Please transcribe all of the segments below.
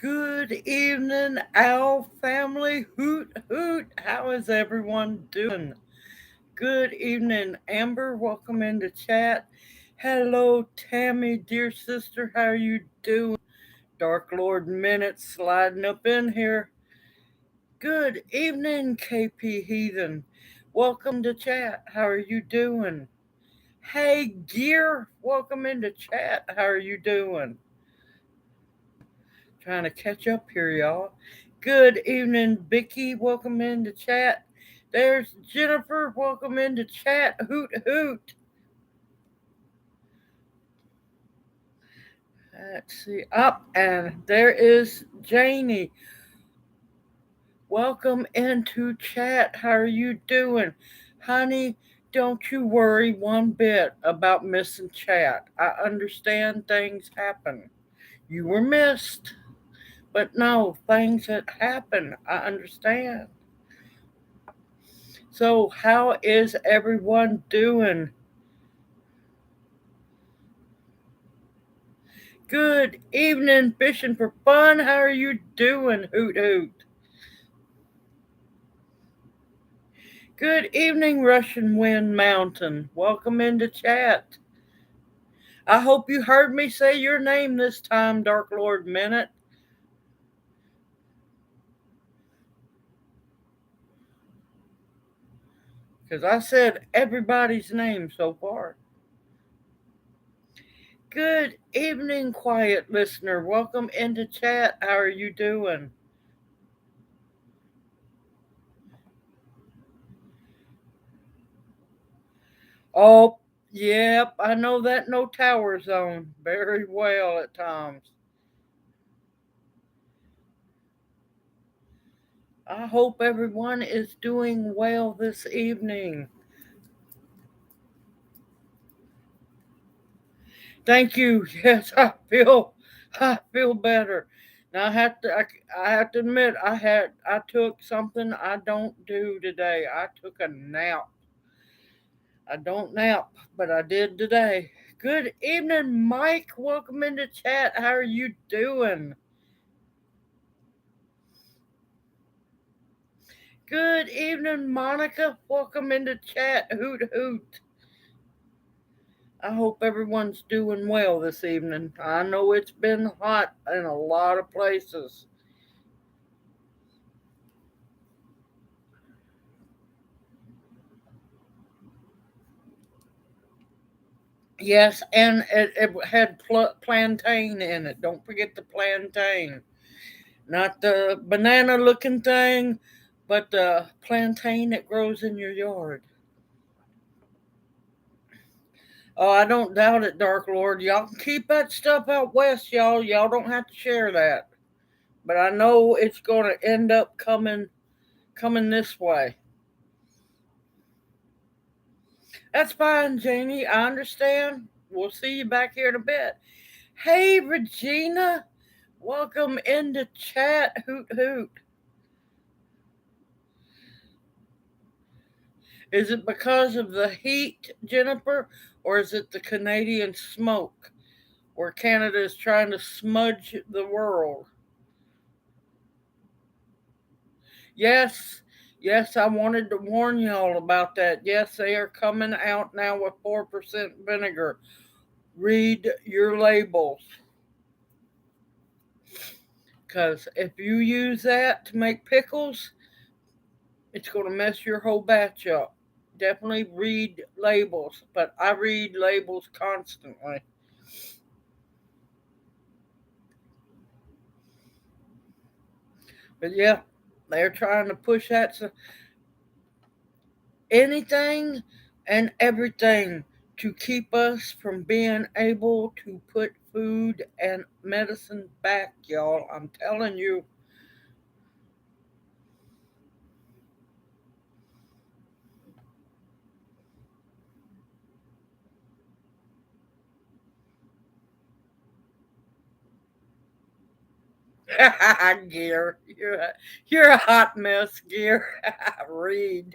Good evening, Owl family. Hoot, hoot. How is everyone doing? Good evening, Amber. Welcome into chat. Hello, Tammy, dear sister. How are you doing? Dark Lord Minute sliding up in here. Good evening, KP Heathen. Welcome to chat. How are you doing? Hey, Gear. Welcome into chat. How are you doing? Trying to catch up here, y'all. Good evening, Vicky. Welcome into chat. There's Jennifer. Welcome into chat. Hoot hoot. Let's see. Up and there is Janie. Welcome into chat. How are you doing? Honey, don't you worry one bit about missing chat. I understand things happen. You were missed. But no, things that happen. I understand. So, how is everyone doing? Good evening, fishing for fun. How are you doing? Hoot hoot. Good evening, Russian Wind Mountain. Welcome into chat. I hope you heard me say your name this time, Dark Lord Minute. Because I said everybody's name so far. Good evening, quiet listener. Welcome into chat. How are you doing? Oh, yep, I know that no tower zone very well at times. I hope everyone is doing well this evening. Thank you. Yes, I feel better. Now I have to admit I took something I don't do today. I took a nap. I don't nap, but I did today. Good evening, Mike. Welcome into chat. How are you doing? Good evening, Monica. Welcome into chat. Hoot hoot. I hope everyone's doing well this evening. I know it's been hot in a lot of places. Yes, and it had plantain in it. Don't forget the plantain. Not the banana looking thing, but the plantain that grows in your yard. Oh, I don't doubt it, Dark Lord. Y'all can keep that stuff out west, y'all. Y'all don't have to share that. But I know it's going to end up coming this way. That's fine, Janie. I understand. We'll see you back here in a bit. Hey, Regina. Welcome into chat. Hoot hoot. Is it because of the heat, Jennifer, or is it the Canadian smoke where Canada is trying to smudge the world? Yes, yes, I wanted to warn y'all about that. Yes, they are coming out now with 4% vinegar. Read your labels. Because if you use that to make pickles, it's going to mess your whole batch up. Definitely read labels, but I read labels constantly. But yeah, they're trying to push that. So anything and everything to keep us from being able to put food and medicine back, y'all. I'm telling you. Gear, you're a hot mess, Gear. Read.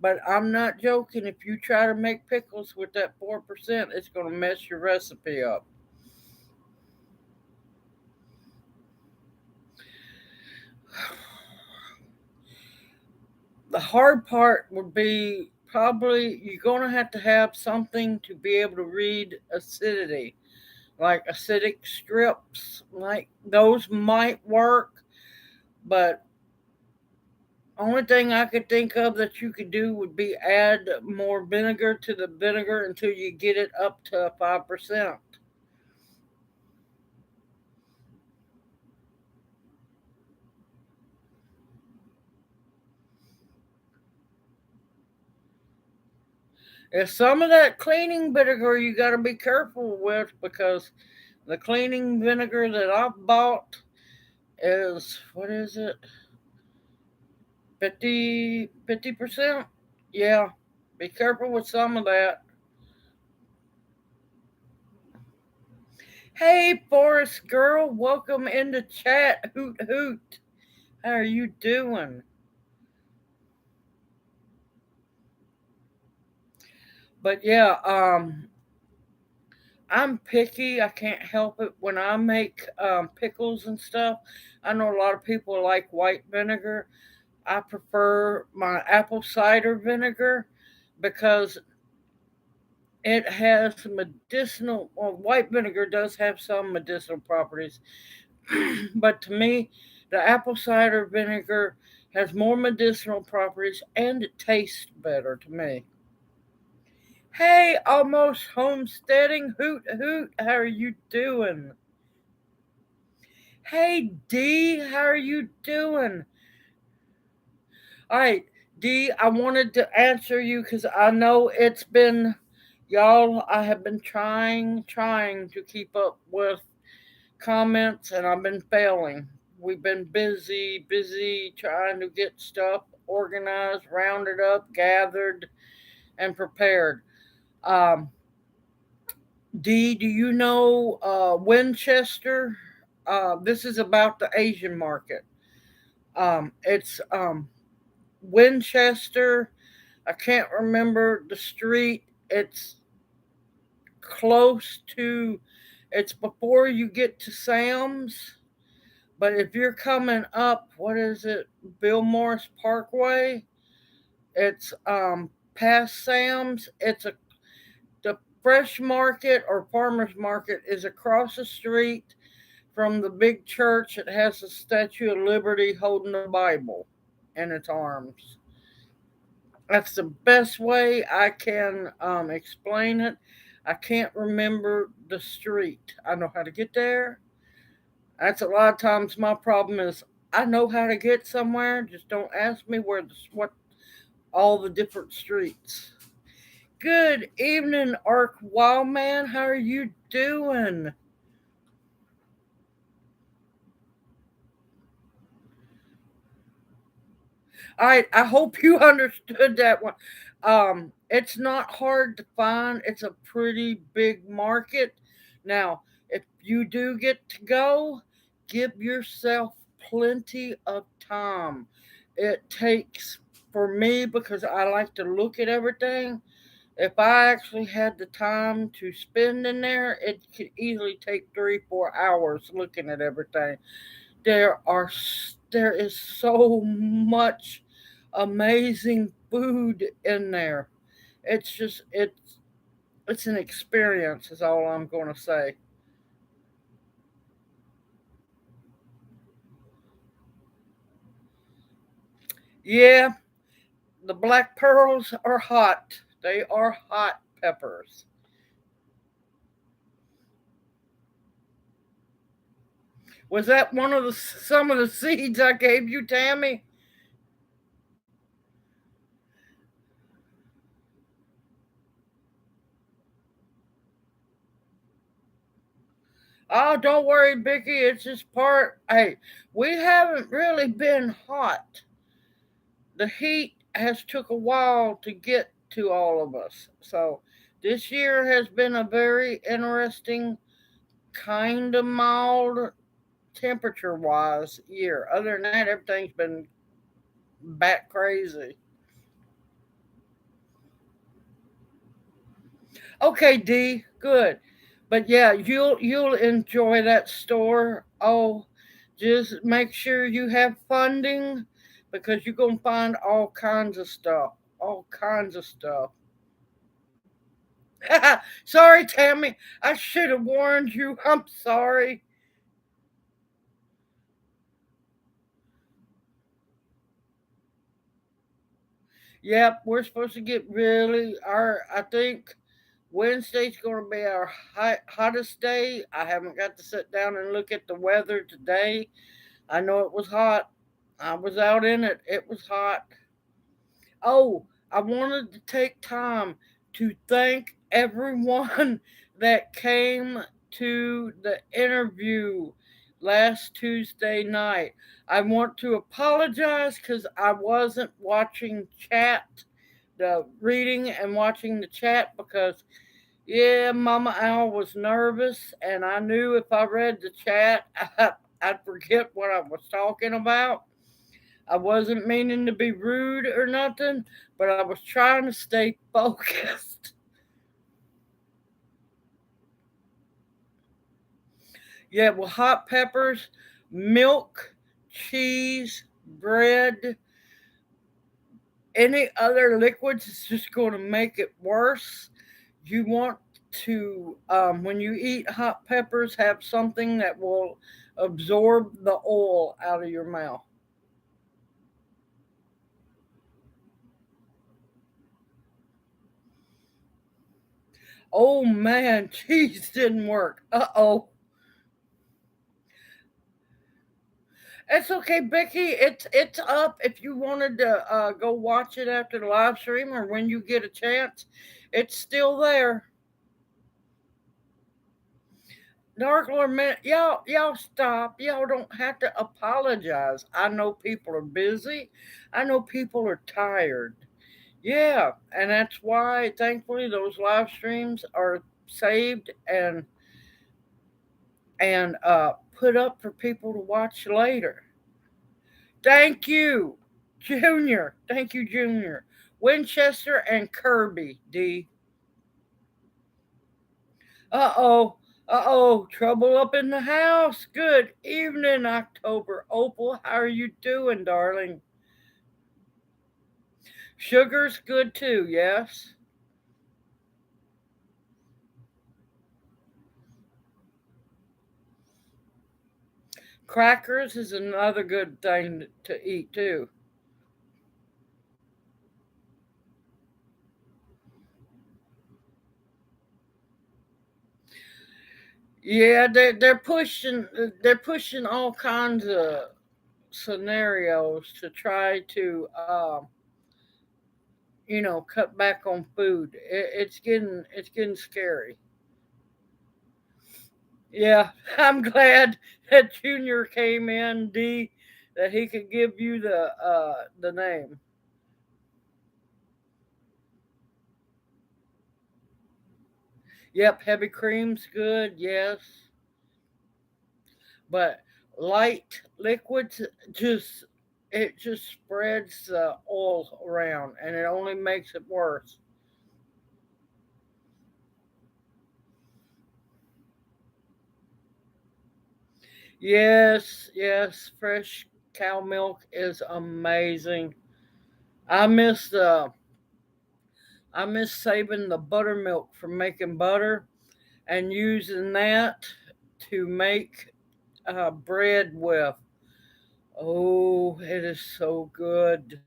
But I'm not joking. If you try to make pickles with that 4%, it's going to mess your recipe up. The hard part would be probably you're going to have something to be able to read acidity, like acidic strips, like those might work, but only thing I could think of that you could do would be add more vinegar to the vinegar until you get it up to 5%. If some of that cleaning vinegar you got to be careful with, because the cleaning vinegar that I bought is, what is it, 50%? Yeah, be careful with some of that. Hey, Forest Girl, welcome into chat. Hoot hoot. How are you doing? But yeah, I'm picky. I can't help it. When I make pickles and stuff, I know a lot of people like white vinegar. I prefer my apple cider vinegar because it has medicinal. Well, white vinegar does have some medicinal properties, but to me, the apple cider vinegar has more medicinal properties and it tastes better to me. Hey, almost homesteading, hoot hoot. How are you doing? Hey, D, how are you doing? All right, D, I wanted to answer you because I know it's been, y'all, I have been trying to keep up with comments and I've been failing. We've been busy trying to get stuff organized, rounded up, gathered, and prepared. Um, D, do you know Winchester? This is about the Asian market. It's Winchester. I can't remember the street. It's close to, it's before you get to Sam's. But if you're coming up, what is it, Bill Morris Parkway? It's past Sam's. It's a the fresh market or farmers market is across the street from the big church. It has the Statue of Liberty holding the Bible in its arms. That's the best way I can explain it. I can't remember the street. I know how to get there. That's a lot of times my problem is I know how to get somewhere. Just don't ask me what all the different streets. Good evening, Ark Wildman. How are you doing? I hope you understood that one. It's not hard to find. It's a pretty big market. Now, if you do get to go, give yourself plenty of time. It takes, for me, because I like to look at everything. If I actually had the time to spend in there, it could easily take 3 4 hours looking at everything. There is so much amazing food in there. It's just it's an experience is all I'm going to say. Yeah, the black pearls are hot. They are hot peppers. Was that one of the some of the seeds I gave you, Tammy? Oh, don't worry, Vicky. It's just part. Hey, we haven't really been hot. The heat has took a while to get to all of us. So this year has been a very interesting, kind of mild temperature wise year. Other than that, everything's been bat crazy. Okay, D, good. But yeah, you'll enjoy that store. Oh, just make sure you have funding because you're going to find all kinds of stuff. All kinds of stuff. Sorry, Tammy. I should have warned you. I'm sorry. Yep, we're supposed to get really I think Wednesday's going to be our hottest day. I haven't got to sit down and look at the weather today. I know it was hot. I was out in it. It was hot. Oh, I wanted to take time to thank everyone that came to the interview last Tuesday night. I want to apologize because I wasn't watching chat, the reading and watching the chat because, yeah, Mama Owl was nervous and I knew if I read the chat, I'd forget what I was talking about. I wasn't meaning to be rude or nothing, but I was trying to stay focused. Yeah, well, hot peppers, milk, cheese, bread, any other liquids is just going to make it worse. You want to, when you eat hot peppers, have something that will absorb the oil out of your mouth. Oh man, cheese didn't work. Uh oh. It's okay, Becky. It's up. If you wanted to go watch it after the live stream or when you get a chance, it's still there. Dark Lord, man, y'all stop. Y'all don't have to apologize. I know people are busy. I know people are tired. Yeah, and that's why, thankfully, those live streams are saved and put up for people to watch later. Thank you, Junior. Thank you, Junior. Winchester and Kirby, D. Uh oh. Uh oh. Trouble up in the house. Good evening, October. Opal, how are you doing, darling? Sugar's good too, yes? Crackers is another good thing to eat too. Yeah, they're pushing all kinds of scenarios to try to cut back on food. It's getting scary. Yeah, I'm glad that Junior came in, D, that he could give you the name. Yep, heavy cream's good, yes, but light liquids just spreads the oil around and it only makes it worse. Yes, yes, fresh cow milk is amazing. I miss the I miss saving the buttermilk for making butter and using that to make bread with. Oh, it is so good.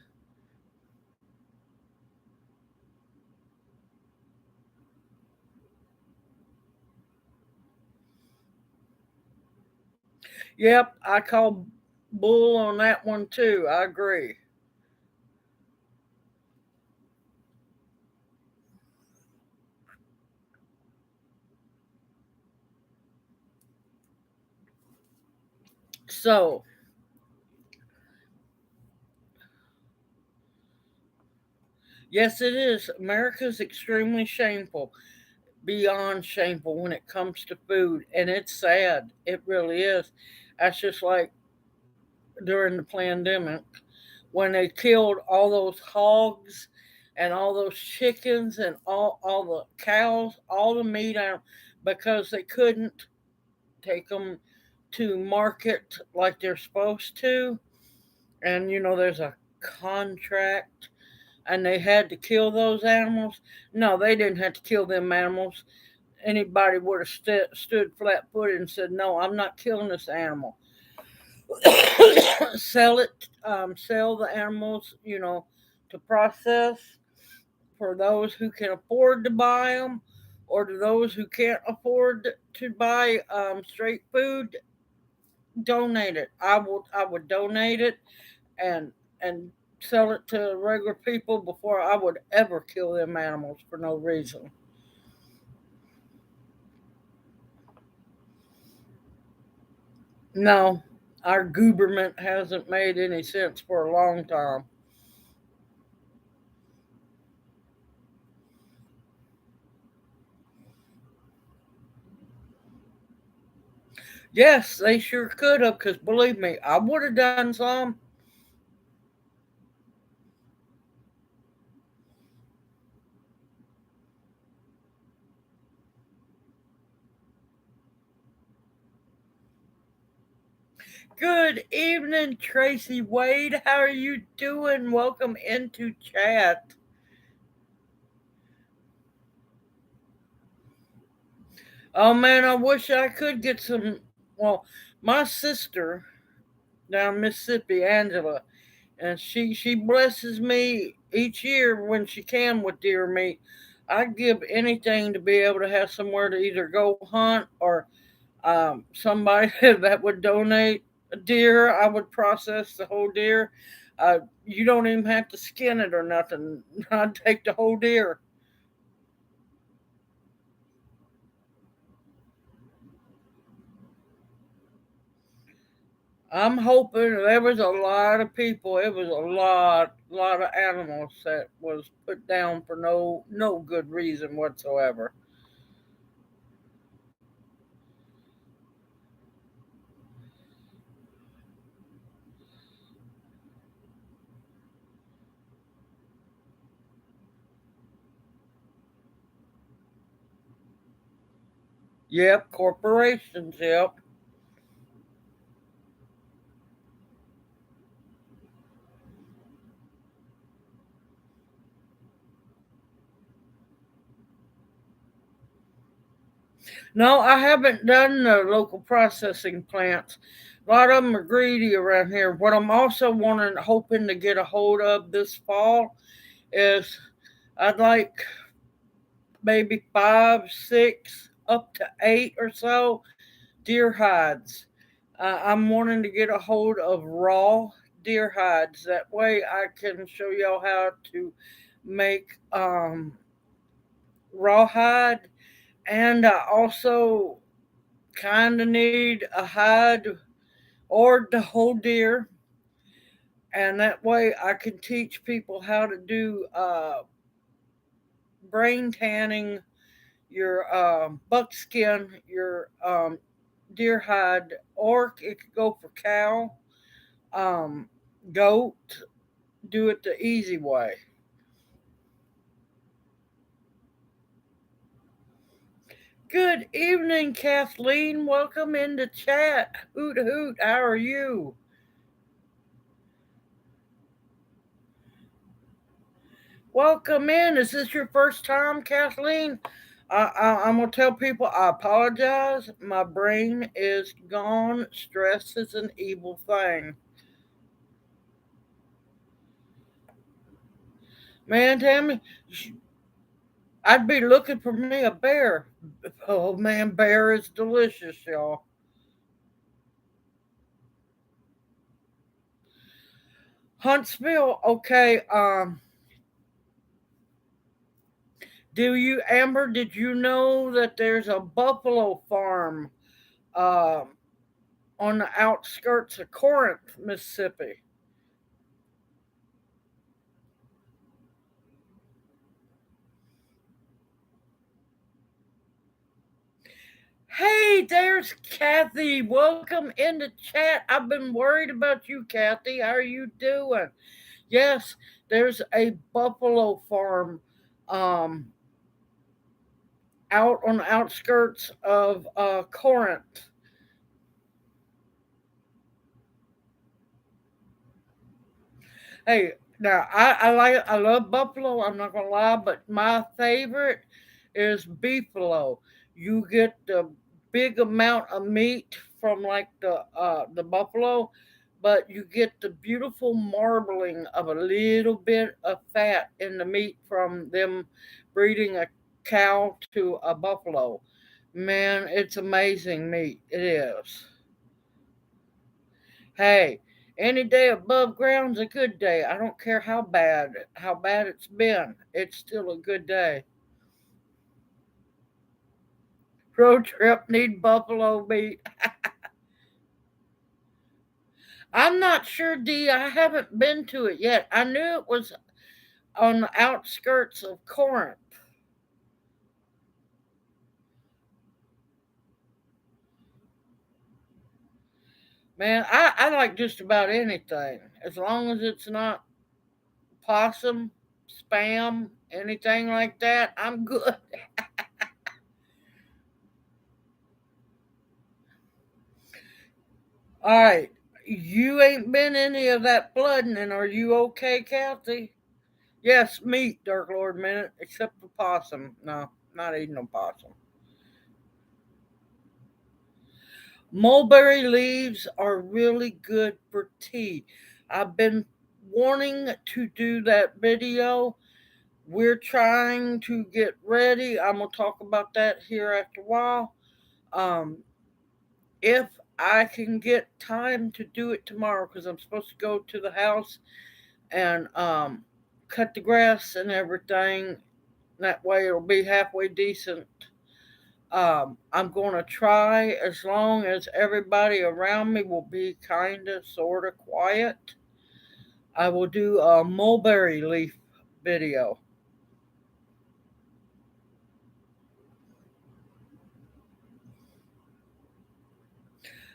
Yep, I call bull on that one too. I agree. So, yes, it is. America's extremely shameful, beyond shameful when it comes to food, and it's sad. It really is. That's just like during the pandemic when they killed all those hogs and all those chickens and all the cows, all the meat out because they couldn't take them to market like they're supposed to. and there's a contract, and they had to kill those animals. No, they didn't have to kill them animals. Anybody would have stood flat footed and said, "No, I'm not killing this animal." Sell it, sell the animals, to process for those who can afford to buy them, or to those who can't afford to buy straight food. Donate it. I would donate it and and sell it to regular people before I would ever kill them animals for no reason. No, our government hasn't made any sense for a long time. Yes, they sure could have, because believe me, I would have done some. Good evening, Tracy Wade. How are you doing? Welcome into chat. Oh man, I wish I could get some. Well, my sister down in Mississippi, Angela, and she blesses me each year when she can with deer meat. I'd give anything to be able to have somewhere to either go hunt, or somebody that would donate a deer. I would process the whole deer. You don't even have to skin it or nothing. I'd take the whole deer. I'm hoping there was a lot of people. It was a lot of animals that was put down for no good reason whatsoever. Yep, corporations. Yep. No, I haven't done the local processing plants. A lot of them are greedy around here. What I'm also hoping to get a hold of this fall is I'd like maybe five, six, up to eight or so deer hides. I'm wanting to get a hold of raw deer hides. That way I can show y'all how to make rawhide. And I also kind of need a hide or the whole deer, and that way I can teach people how to do brain tanning your buckskin, your deer hide, or it could go for cow, um, goat. Do it the easy way. Good evening, Kathleen. Welcome into chat. Hoot hoot. How are you? Welcome in. Is this your first time, Kathleen? I'm going to tell people I apologize. My brain is gone. Stress is an evil thing. Man, Tammy, I'd be looking for me a bear. Oh, man, bear is delicious, y'all. Huntsville, okay. Amber, did you know that there's a buffalo farm um, on the outskirts of Corinth, Mississippi? Hey, there's Kathy. Welcome into chat. I've been worried about you, Kathy. How are you doing? Yes, there's a buffalo farm um, out on the outskirts of Corinth. Hey, now I love buffalo. I'm not gonna lie, but my favorite is beefalo. You get the big amount of meat from like the buffalo, but you get the beautiful marbling of a little bit of fat in the meat from them breeding a cow to a buffalo. Man, it's amazing meat. It is. Hey, any day above ground's a good day. I don't care how bad it's been. It's still a good day. Road trip need buffalo meat. I'm not sure, D. I haven't been to it yet. I knew it was on the outskirts of Corinth. Man, I like just about anything. As long as it's not possum, spam, anything like that, I'm good. All right. You ain't been any of that flooding, and are you okay, Kathy? Yes, meat, Dark Lord Minute, except for possum. No, not eating no possum. Mulberry leaves are really good for tea. I've been wanting to do that video. We're trying to get ready. I'm gonna talk about that here after a while. Um, if I can get time to do it tomorrow, because I'm supposed to go to the house and cut the grass and everything. That way it'll be halfway decent. I'm going to try as long as everybody around me will be kind of, sort of quiet. I will do a mulberry leaf video.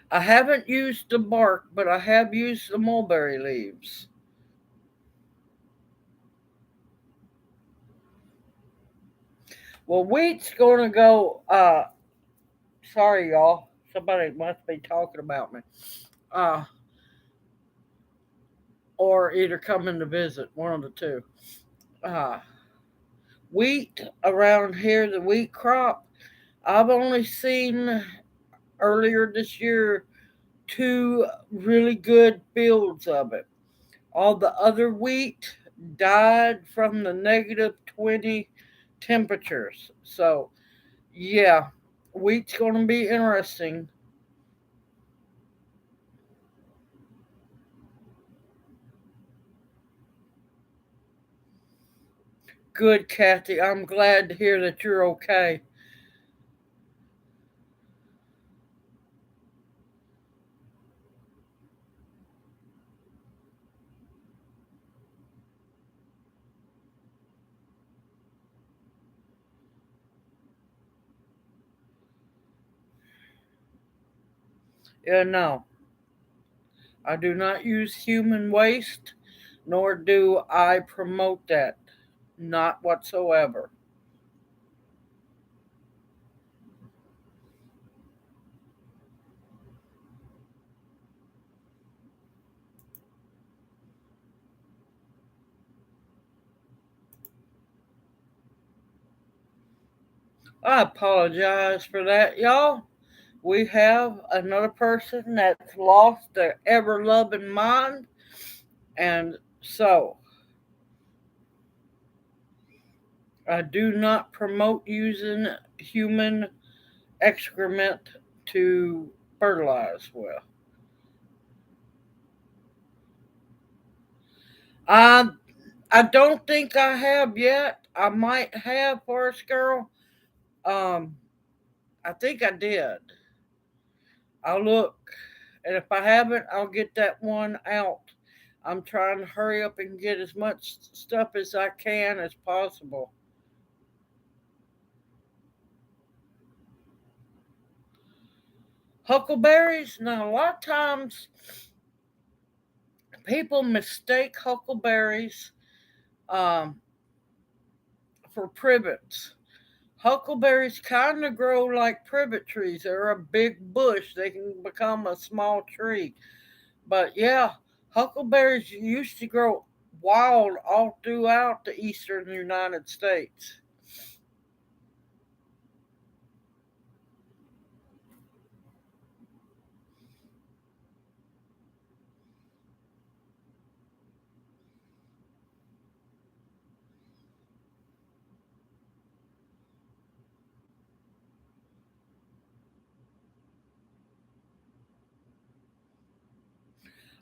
I haven't used the bark, but I have used the mulberry leaves. Well, wheat's going to go. Sorry, y'all. Somebody must be talking about me. Uh, or either coming to visit, one of the two. Uh, Wheat around here, the wheat crop, I've only seen earlier this year two really good fields of it. All the other wheat died from the -20 temperatures. So, yeah, wheat's going to be interesting. Good, Kathy. I'm glad to hear that you're okay. Yeah, no, I do not use human waste, nor do I promote that. Not whatsoever. I apologize for that, y'all. We have another person that's lost their ever loving mind, and so I do not promote using human excrement to fertilize with. I I don't think I have yet. I might have, Forest Girl. Um, I think I did. I'll look, and if I haven't, I'll get that one out. I'm trying to hurry up and get as much stuff as I can as possible. Huckleberries. Now, a lot of times people mistake huckleberries um, for privets. Huckleberries kind of grow like privet trees. They're a big bush. They can become a small tree. But yeah, huckleberries used to grow. wild all throughout the eastern United States.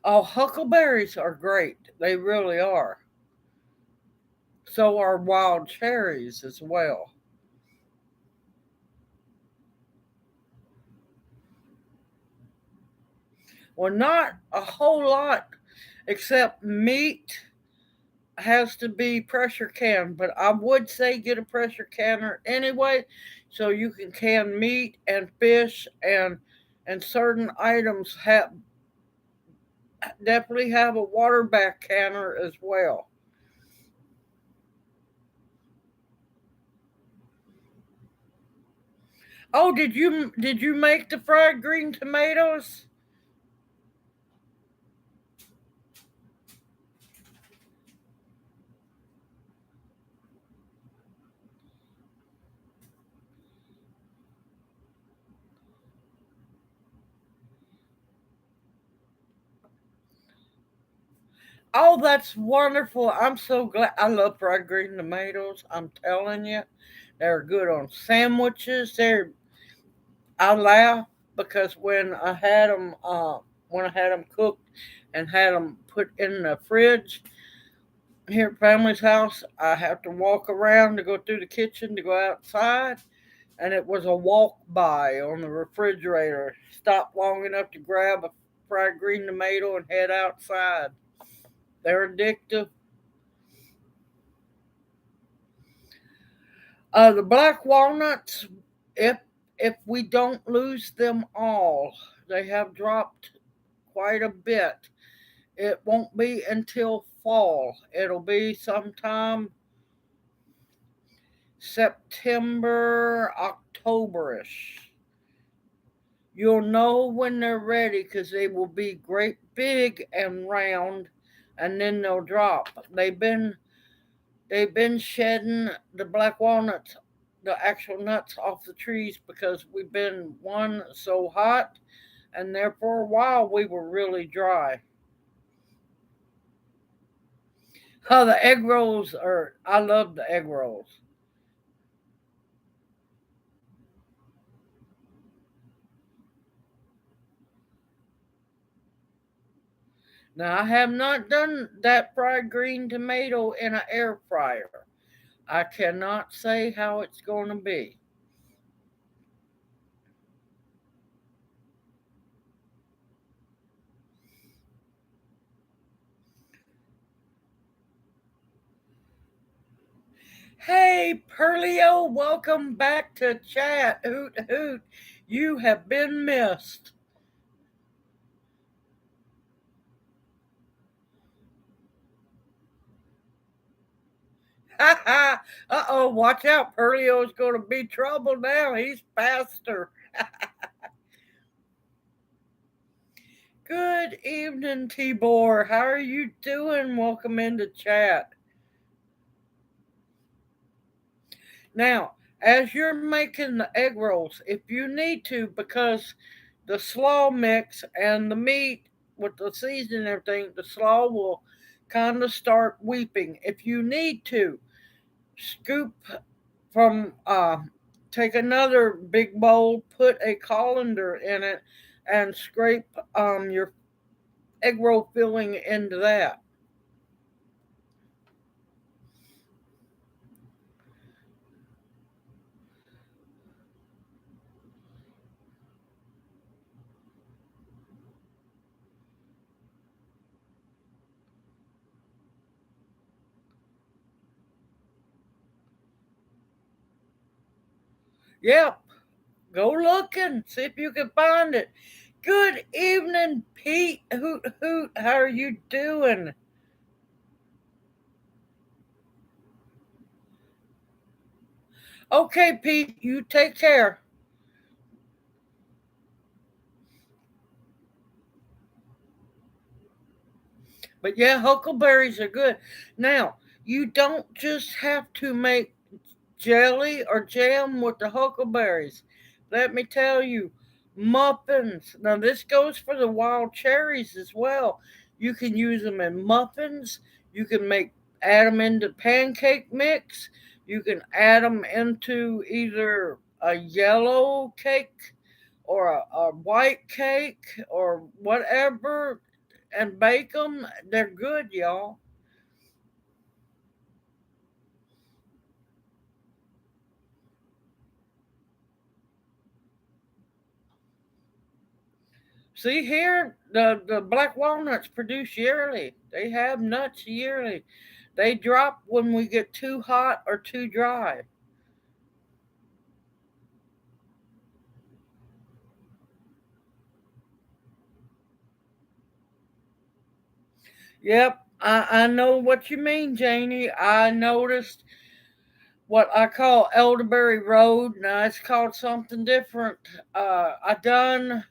Oh, huckleberries are great. They really are. So are wild cherries as well. Well, not a whole lot except meat has to be pressure canned, but I would say get a pressure canner anyway so you can can meat and fish and certain items have definitely have a water back canner as well. Oh, did you make the fried green tomatoes? Oh, that's wonderful. I'm so glad. I love fried green tomatoes. I'm telling you. They're good on sandwiches. I laugh because when I had them cooked and had them put in the fridge here at family's house, I have to walk around to go through the kitchen to go outside, and it was a walk by on the refrigerator. Stop long enough to grab a fried green tomato and head outside. They're addictive. The black walnuts, if if we don't lose them all, they have dropped quite a bit. It won't be until fall. It'll be sometime September, Octoberish. You'll know when they're ready because they will be great big and round, and then they'll drop. They've been shedding the black walnuts, the actual nuts off the trees because we've been one so hot, and there for a while we were really dry. Oh, the egg rolls are. I love the egg rolls. Now I have not done that fried green tomato in an air fryer. I cannot say how it's going to be. Hey, Perlio, welcome back to chat. Hoot hoot, you have been missed. Ha ha. Uh oh, watch out. Perlio's going to be trouble now. He's faster. Good evening, Tibor. How are you doing? Welcome into chat. Now, as you're making the egg rolls, if you need to, because the slaw mix and the meat with the seasoning and everything, the slaw will kind of start weeping. If you need to, scoop from, take another big bowl, put a colander in it, and scrape your egg roll filling into that. Yep, go looking, see if you can find it. Good evening, Pete. Hoot hoot. How are you doing? Okay, Pete. You take care. But yeah, huckleberries are good. Now, you don't just have to make jelly or jam with the huckleberries. Let me tell you, muffins. Now, this goes for the wild cherries as well. You can use them in muffins. You can add them into pancake mix. You can add them into either a yellow cake or a white cake or whatever and bake them. They're good, y'all. See here, the black walnuts produce yearly. They have nuts yearly. They drop when we get too hot or too dry. Yep, I know what you mean, Janie. I noticed what I call Elderberry Road. Now it's called something different. I done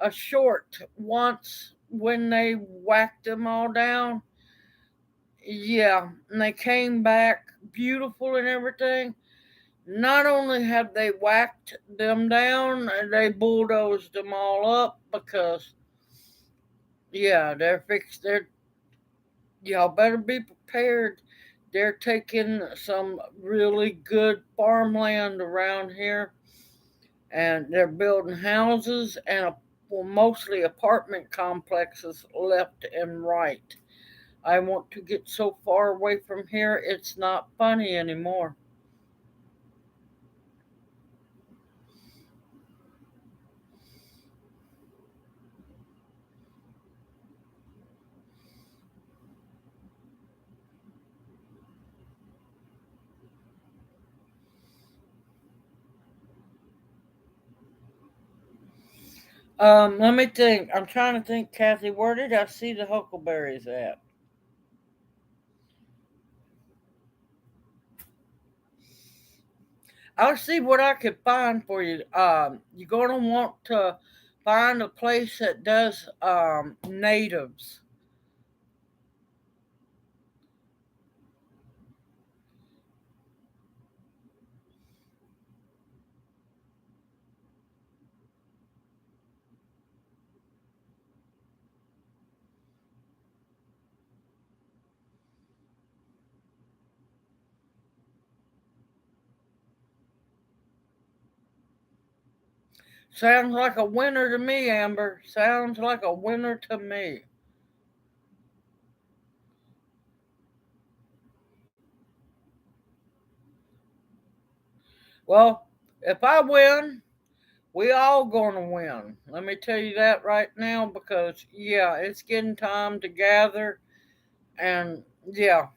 a short once when they whacked them all down. Yeah, and they came back beautiful and everything. Not only have they whacked them down, they bulldozed them all up because, yeah, they're fixed. Y'all better be prepared. They're taking some really good farmland around here and they're building houses and well, mostly apartment complexes left and right. I want to get so far away from here, it's not funny anymore. Let me think. I'm trying to think, Kathy. Where did I see the huckleberries at? I'll see what I could find for you. You're gonna want to find a place that does natives. Sounds like a winner to me, Amber. Sounds like a winner to me. Well, if I win, we all gonna win. Let me tell you that right now because yeah, it's getting time to gather and yeah.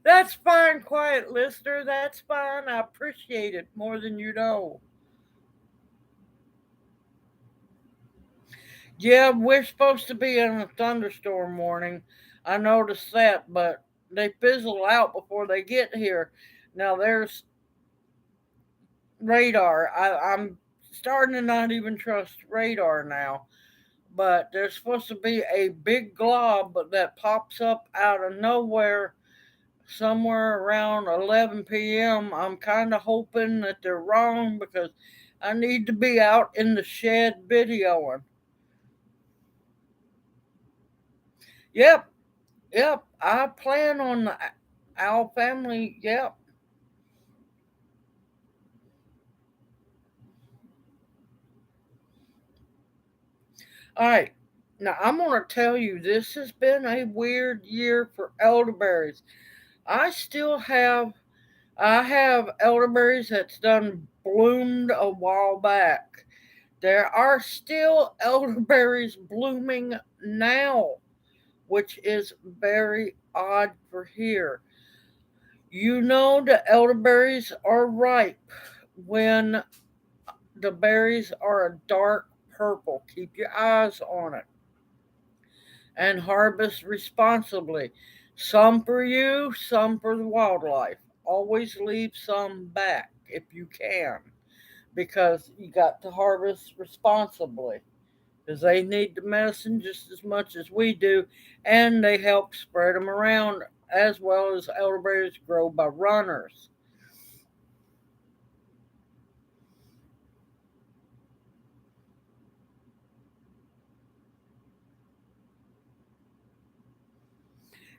That's fine, quiet listener. That's fine. I appreciate it more than you know. Yeah, we're supposed to be in a thunderstorm warning. I noticed that, but they fizzle out before they get here. Now there's radar. I'm starting to not even trust radar now. But there's supposed to be a big glob that pops up out of nowhere somewhere around 11 p.m. I'm kind of hoping that they're wrong because I need to be out in the shed videoing. Yep, yep. I plan on our family. Yep. All right. Now I'm gonna tell you this has been a weird year for elderberries. I still have I have elderberries that's done bloomed a while back. There are still elderberries blooming now, which is very odd for here. You know the elderberries are ripe when the berries are a dark purple. Keep your eyes on it and harvest responsibly. Some for you, some for the wildlife. Always leave some back if you can because you got to harvest responsibly. because they need the medicine just as much as we do, and they help spread them around as well as elderberries grow by runners.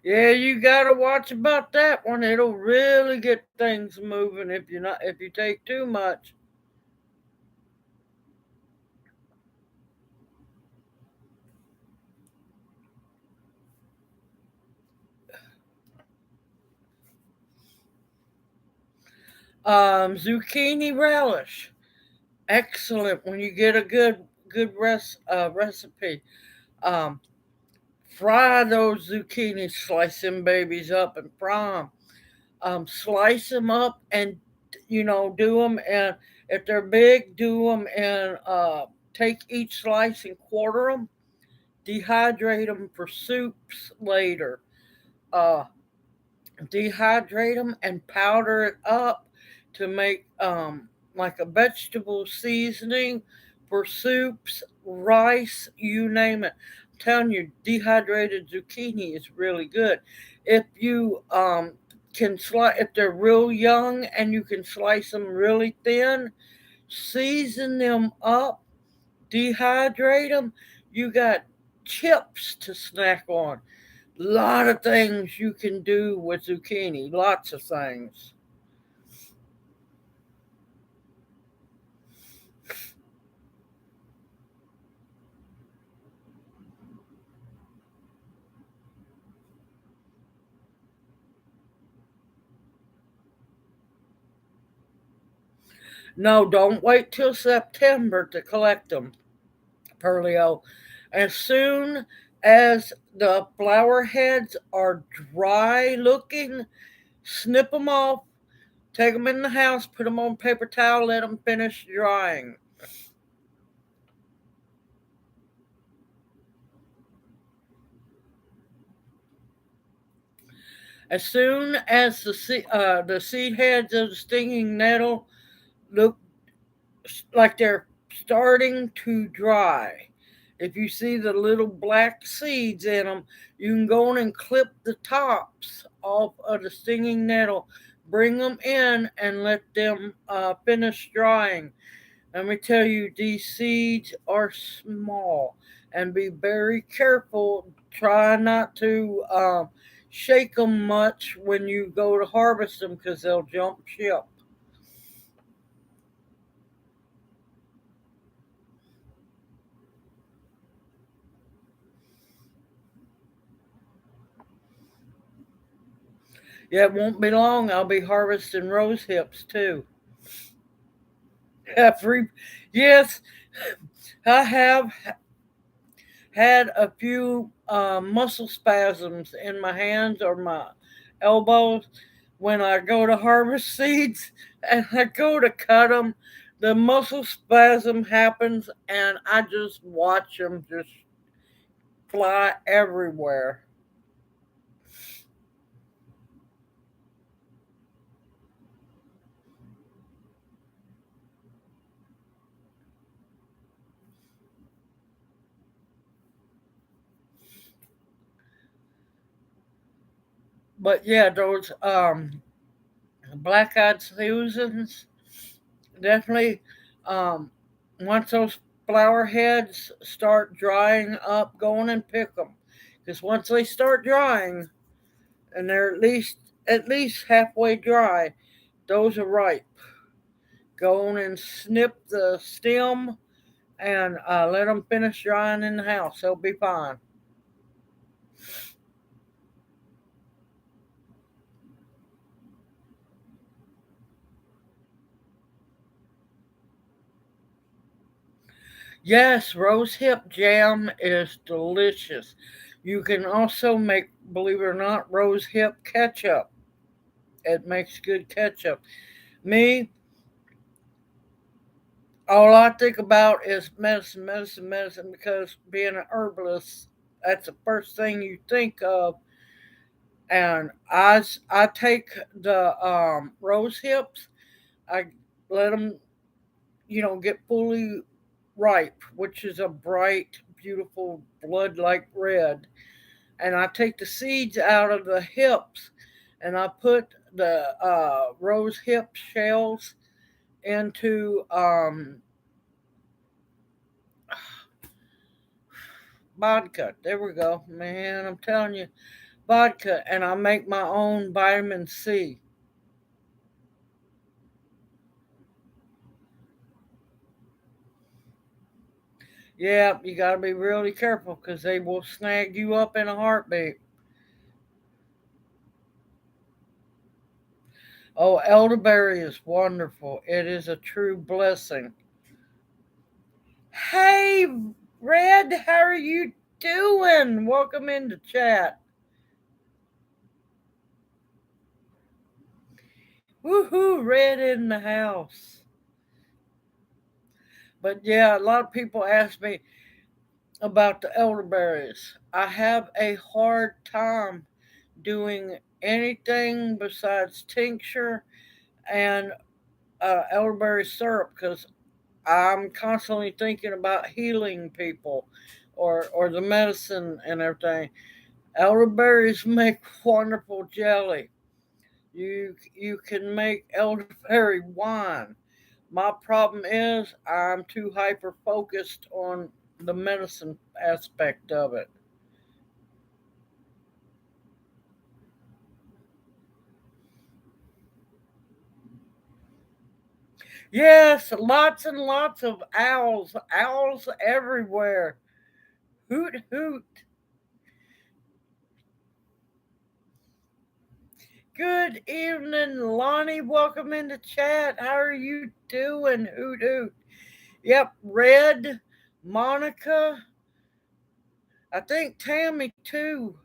Yeah, you gotta watch about that one. It'll really get things moving if you take too much. Zucchini relish, excellent when you get a recipe. Um, Fry those zucchini, slice them babies up and fry them. Slice them up and do them, and if they're big, do them and take each slice and quarter them. Dehydrate them for soups later. Uh, Dehydrate them and powder it up to make like a vegetable seasoning for soups, rice, you name it. I'm telling you, dehydrated zucchini is really good. If you if they're real young and you can slice them really thin, season them up, dehydrate them. You got chips to snack on. Lot of things you can do with zucchini. Lots of things. No, don't wait till September to collect them, Pearlio. As soon as the flower heads are dry looking, snip them off, take them in the house, put them on paper towel, let them finish drying. As soon as the seed heads of the stinging nettle look like they're starting to dry. If you see the little black seeds in them, you can go in and clip the tops off of the stinging nettle, bring them in, and let them finish drying. Let me tell you, these seeds are small, and be very careful. Try not to shake them much when you go to harvest them because they'll jump ship. Yeah, it won't be long. I'll be harvesting rose hips too. Every yes, I have had a few muscle spasms in my hands or my elbows when I go to harvest seeds and I go to cut them. The muscle spasm happens, and I just watch them just fly everywhere. But yeah, those black eyed Susans definitely um, once those flower heads start drying up, go on and pick them. Because once they start drying and they're at least halfway dry, those are ripe. Go on and snip the stem and let them finish drying in the house. They'll be fine. Yes, rose hip jam is delicious. You can also make, believe it or not, rose hip ketchup. It makes good ketchup. Me, all I think about is medicine, medicine, medicine, because being an herbalist, that's the first thing you think of. And I take the rose hips, I let them, get fully ripe, which is a bright, beautiful blood like red. And I take the seeds out of the hips and I put the rose hip shells into vodka. There we go. Man, I'm telling you, vodka. And I make my own vitamin C. Yeah, you got to be really careful because they will snag you up in a heartbeat. Oh, elderberry is wonderful. It is a true blessing. Hey, Red, how are you doing? Welcome into chat. Woohoo, Red in the house. But yeah, a lot of people ask me about the elderberries. I have a hard time doing anything besides tincture and elderberry syrup because I'm constantly thinking about healing people or the medicine and everything. Elderberries make wonderful jelly. You can make elderberry wine. My problem is I'm too hyper focused on the medicine aspect of it. Yes, lots and lots of owls. Owls everywhere. Hoot hoot. Good evening, Lonnie. Welcome into chat. How are you doing? Hoot hoot. Yep, Red, Monica, I think Tammy too,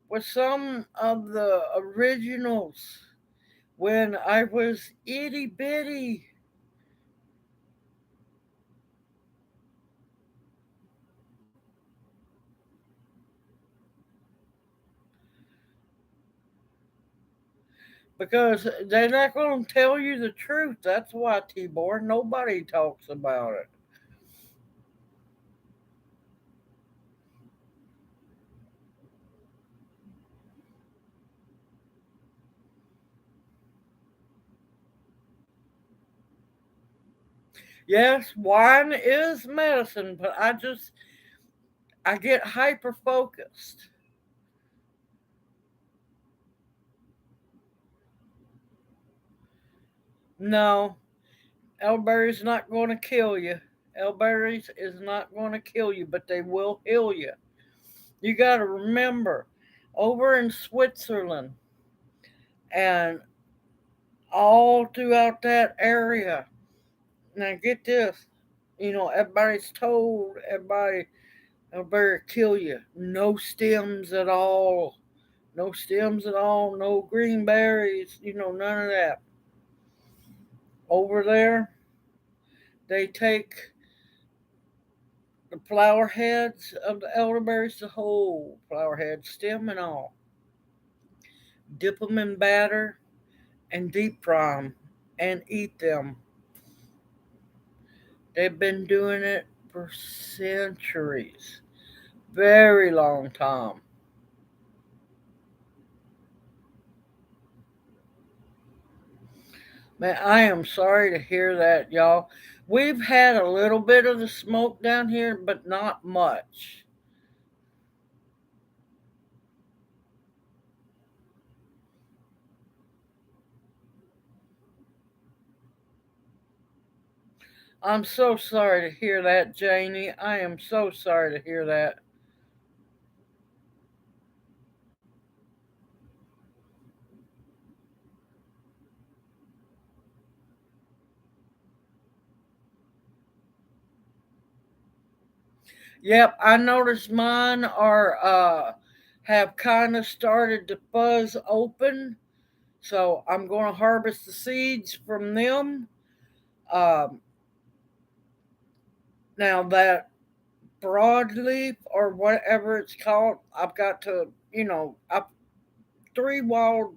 was some of the originals when I was itty bitty. Because they're not going to tell you the truth. That's why, Tibor. Nobody talks about it. Yes, wine is medicine, but I get hyper focused. No, elderberry's not going to kill you. Elderberries is not going to kill you, but they will heal you. You got to remember, over in Switzerland and all throughout that area. Now get this, everybody's told everybody they'll better kill you. No stems at all. No stems at all. No green berries. None of that. Over there, they take the flower heads of the elderberries, the whole flower head, stem and all. Dip them in batter and deep fry them and eat them. They've been doing it for centuries. Very long time. Man, I am sorry to hear that, y'all. We've had a little bit of the smoke down here, but not much. I'm so sorry to hear that, Janie. I am so sorry to hear that. Yep, I noticed mine are have kind of started to fuzz open, so I'm going to harvest the seeds from them. Um, Now that broadleaf or whatever it's called, I've got to, I've three wild.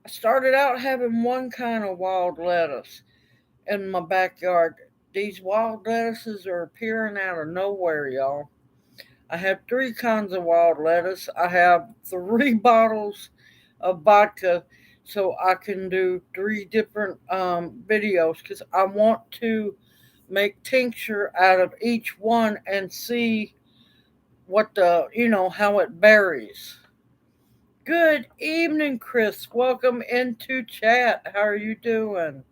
I started out having one kind of wild lettuce in my backyard. These wild lettuces are appearing out of nowhere, y'all. I have three kinds of wild lettuce. I have three bottles of vodka so I can do three different videos because I want to make tincture out of each one and see what how it varies. Good evening, Chris. Welcome into chat. How are you doing?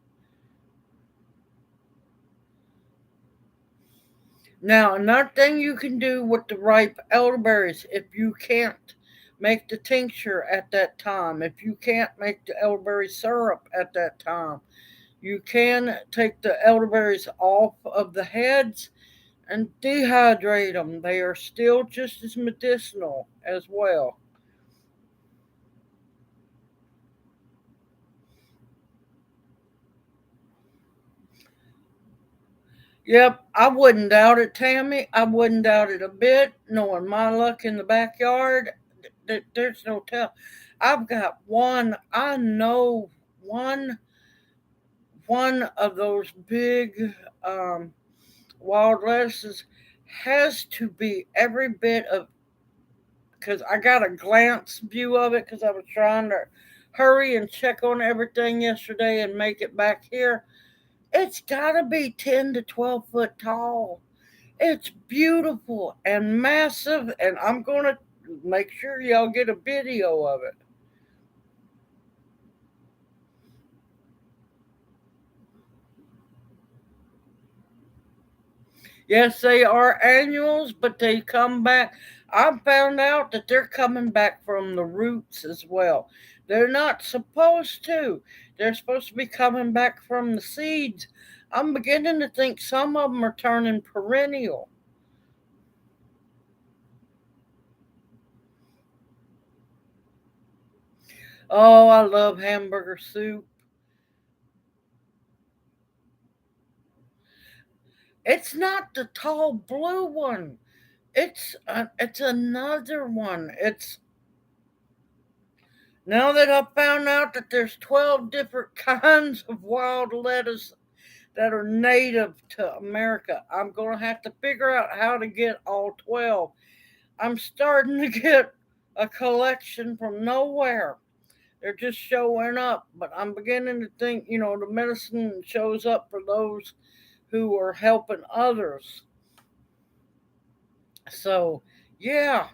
Now, another thing you can do with the ripe elderberries, if you can't make the tincture at that time, if you can't make the elderberry syrup at that time, you can take the elderberries off of the heads and dehydrate them. They are still just as medicinal as well. Yep, I wouldn't doubt it, Tammy. I wouldn't doubt it a bit. Knowing my luck in the backyard, there's no tell. I've got one. I know one of those big um, wild lettuces has to be every bit of because I got a glance view of it because I was trying to hurry and check on everything yesterday and make it back here. It's got to be 10 to 12 foot tall. It's beautiful and massive, and I'm going to make sure y'all get a video of it. Yes, they are annuals, but they come back. I found out that they're coming back from the roots as well. They're not supposed to. They're supposed to be coming back from the seeds. I'm beginning to think some of them are turning perennial. Oh, I love hamburger soup. It's not the tall blue one. It's another one. It's now that I found out that there's 12 different kinds of wild lettuce that are native to America. I'm going to have to figure out how to get all 12. I'm starting to get a collection from nowhere. They're just showing up, but I'm beginning to think, the medicine shows up for those who are helping others. So, yeah,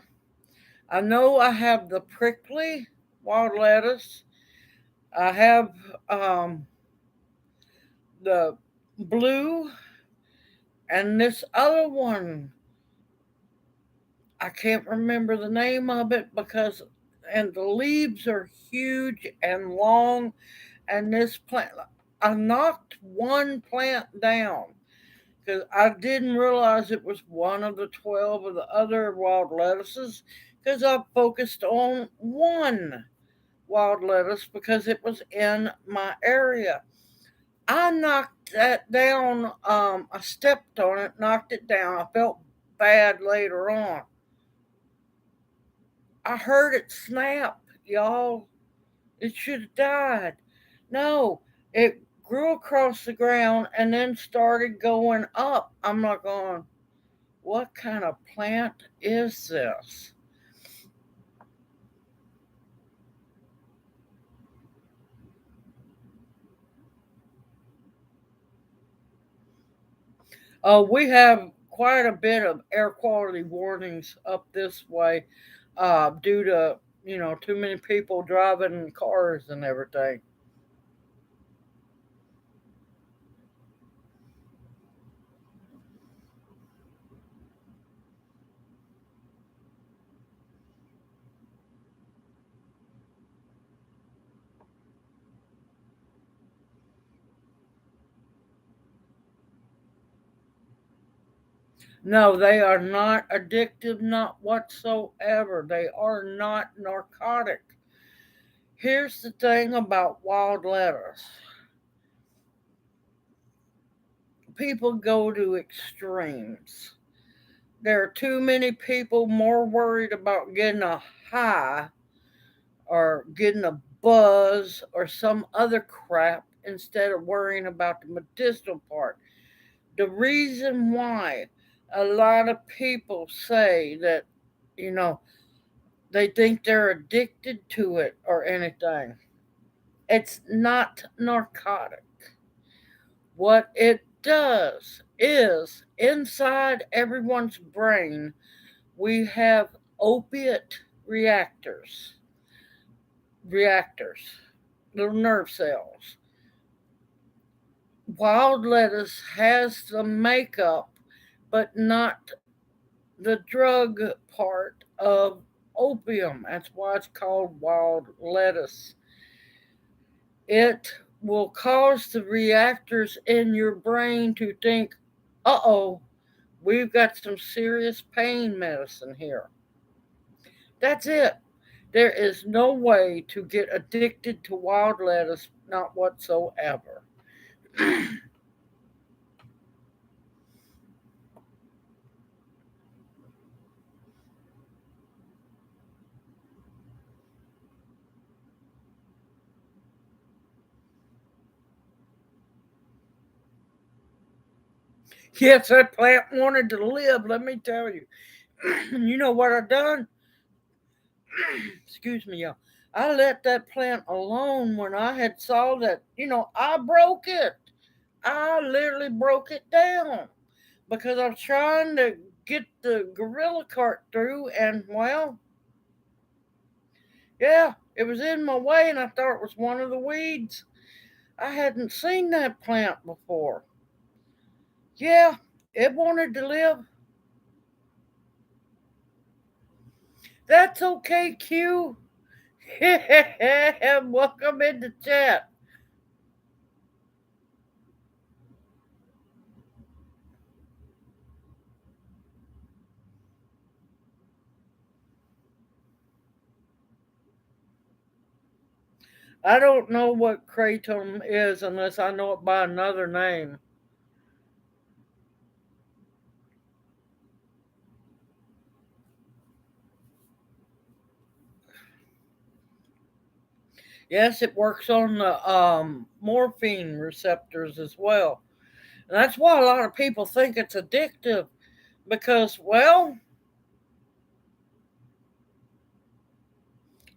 I know I have the prickly wild lettuce. I have the blue and this other one. I can't remember the name of it and the leaves are huge and long. And this plant, I knocked one plant down because I didn't realize it was one of the 12 of the other wild lettuces because I focused on one wild lettuce because it was in my area. I knocked that down. I stepped on it, knocked it down. I felt bad later on. I heard it snap, y'all. It should have died. No, it grew across the ground and then started going up. I'm not going, what kind of plant is this? We have quite a bit of air quality warnings up this way due to, too many people driving cars and everything. No, they are not addictive, not whatsoever. They are not narcotic. Here's the thing about wild lettuce people go to extremes. There are too many people more worried about getting a high or getting a buzz or some other crap instead of worrying about the medicinal part. The reason why a lot of people say that, you know, they think they're addicted to it or anything, it's not narcotic. What it does is inside everyone's brain, we have opiate reactors, reactors, little nerve cells. Wild lettuce has the makeup, but not the drug part of opium. That's why it's called wild lettuce. It will cause the reactors in your brain to think, uh oh, we've got some serious pain medicine here. That's it. There is no way to get addicted to wild lettuce, not whatsoever. Yes, that plant wanted to live, let me tell you. You know what I done? Excuse me, y'all. I let that plant alone when I had saw that, I broke it. I literally broke it down because I was trying to get the gorilla cart through, and well, yeah, it was in my way, and I thought it was one of the weeds. I hadn't seen that plant before. Yeah, it wanted to live. That's okay, Q. Welcome into chat. I don't know what kratom is unless I know it by another name. Yes, it works on the morphine receptors as well. And that's why a lot of people think it's addictive because, well,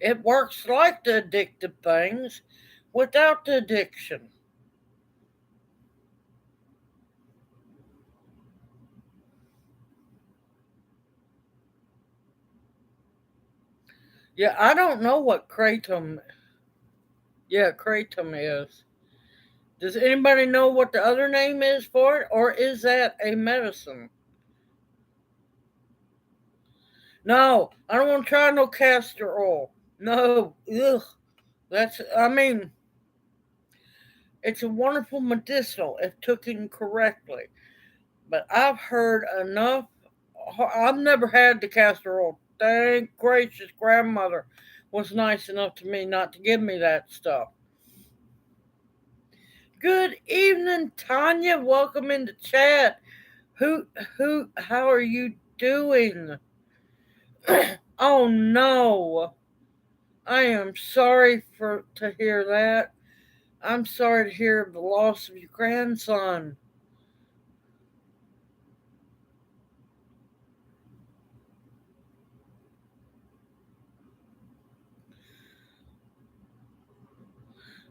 it works like the addictive things without the addiction. Yeah, I don't know what kratom. Yeah, kratom is. Does anybody know what the other name is for it, or is that a medicine? No, I don't want to try no castor oil. No, ugh. I mean, it's a wonderful medicinal if taken correctly. But I've heard enough. I've never had the castor oil. Thank gracious, grandmother was nice enough to me not to give me that stuff. Good evening, Tanya. Welcome into chat. How are you doing? Oh no. I am sorry to hear that. I'm sorry to hear of the loss of your grandson.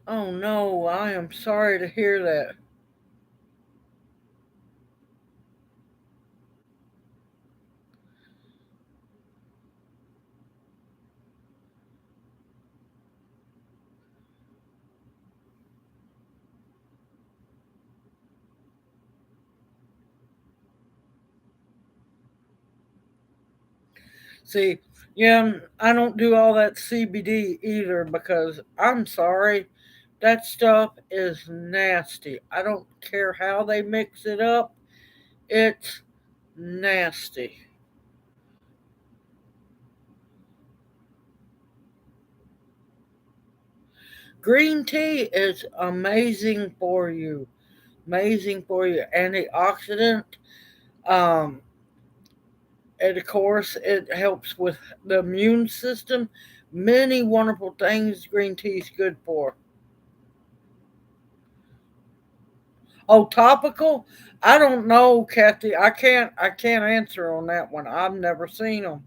Oh no, I am sorry to hear that. See, yeah, I don't do all that CBD either because I'm sorry, that stuff is nasty. I don't care how they mix it up, it's nasty. Green tea is amazing for you, antioxidant. Um, and of course, it helps with the immune system. Many wonderful things green tea is good for. Oh, topical? I don't know, Kathy. I can't answer on that one. I've never seen them.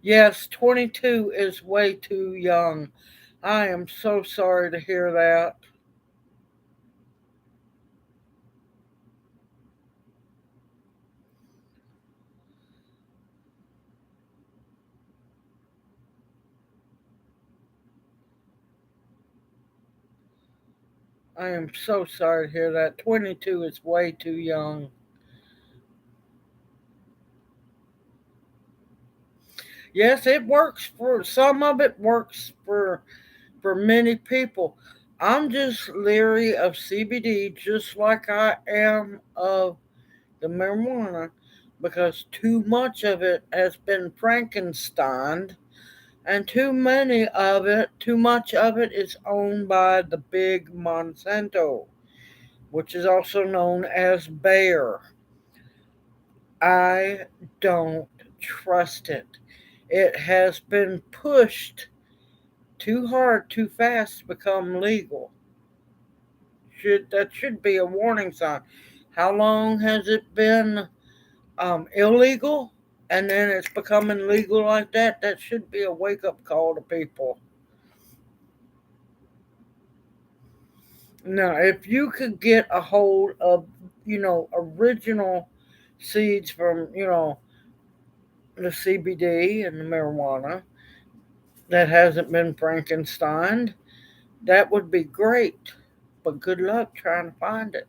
Yes, 22 is way too young. I am so sorry to hear that. I am so sorry to hear that. 22 is way too young. Yes, it works for some of it works for many people. I'm just leery of CBD just like I am of the marijuana because too much of it has been Frankenstein and too much of it is owned by the big Monsanto, which is also known as Bayer. I don't trust it. It has been pushed too hard, too fast to become legal. That should be a warning sign. How long has it been illegal? And then it's becoming legal like that. That should be a wake up call to people. Now, if you could get a hold of, original seeds from, the CBD and the marijuana that hasn't been Frankenstein, that would be great. But good luck trying to find it.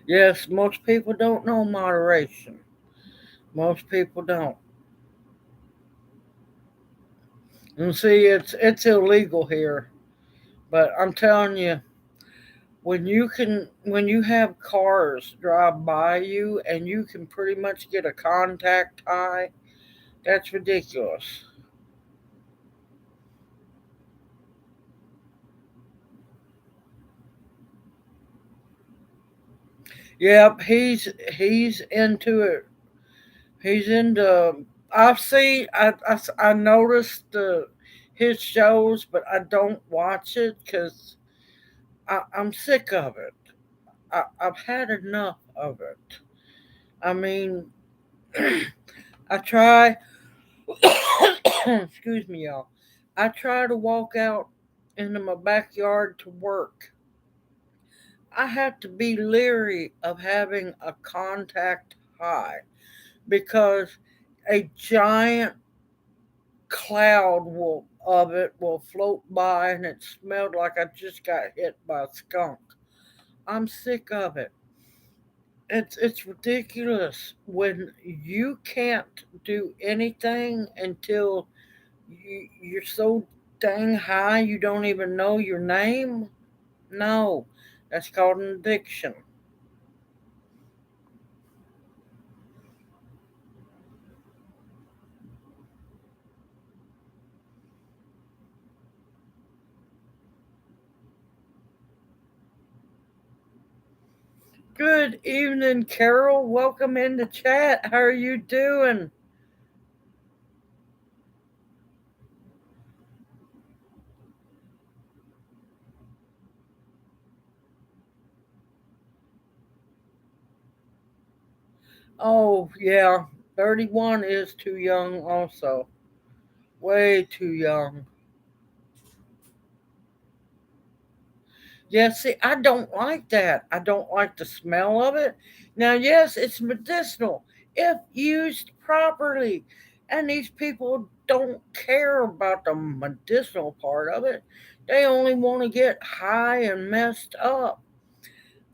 Yes, most people don't know moderation. Most people don't. And see, it's illegal here. But I'm telling you, when you have cars drive by you and you can pretty much get a contact high, that's ridiculous. Yep, he's into it. He's into. I noticed his shows, but I don't watch it because I'm sick of it. I've had enough of it. I mean, I try. Excuse me, y'all. I try to walk out into my backyard to work. I have to be leery of having a contact high because a giant cloud of it will float by and it smelled like I just got hit by a skunk. I'm sick of it. It's ridiculous when you can't do anything until you're so dang high you don't even know your name. No, that's called an addiction. Good evening, Carol. Welcome in the chat. How are you doing? Oh, yeah. 31 is too young, also. Way too young. Yeah, see, I don't like that. I don't like the smell of it. Now, yes, it's medicinal if used properly. And these people don't care about the medicinal part of it. They only want to get high and messed up.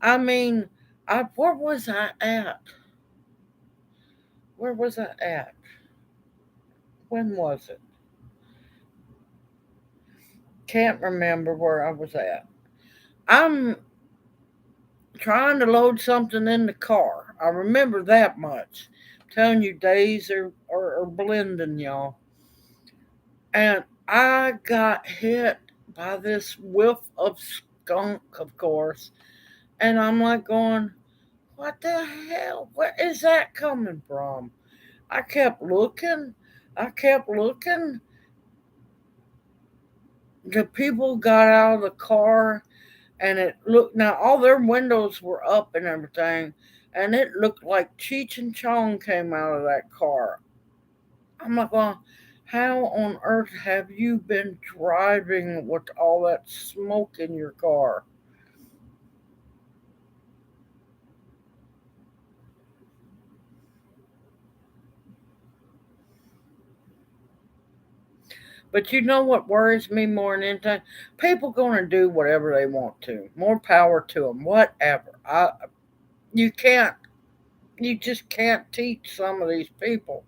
I mean, where was I at? Where was I at? When was it? Can't remember where I was at. I'm trying to load something in the car. I remember that much. I'm telling you, days are blending, y'all. And I got hit by this whiff of skunk, of course. And I'm like going, what the hell? Where is that coming from? I kept looking. I kept looking. The people got out of the car and it looked, now all their windows were up and everything, and it looked like Cheech and Chong came out of that car. I'm like, well, how on earth have you been driving with all that smoke in your car? But you know what worries me more than anything? People gonna do whatever they want to. More power to them. Whatever. You can't. You just can't teach some of these people.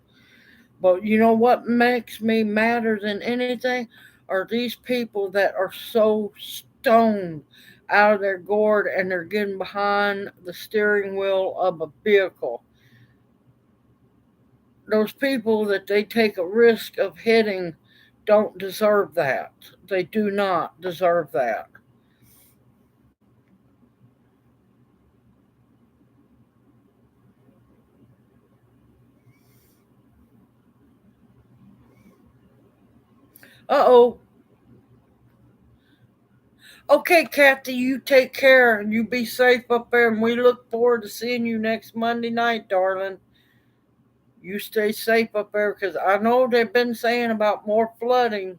But you know what makes me madder than anything are these people that are so stoned out of their gourd and they're getting behind the steering wheel of a vehicle. Those people that they take a risk of hitting don't deserve that. They do not deserve that. Uh oh. Okay, Kathy, you take care and you be safe up there, and we look forward to seeing you next Monday night, darling. You stay safe up there because I know they've been saying about more flooding.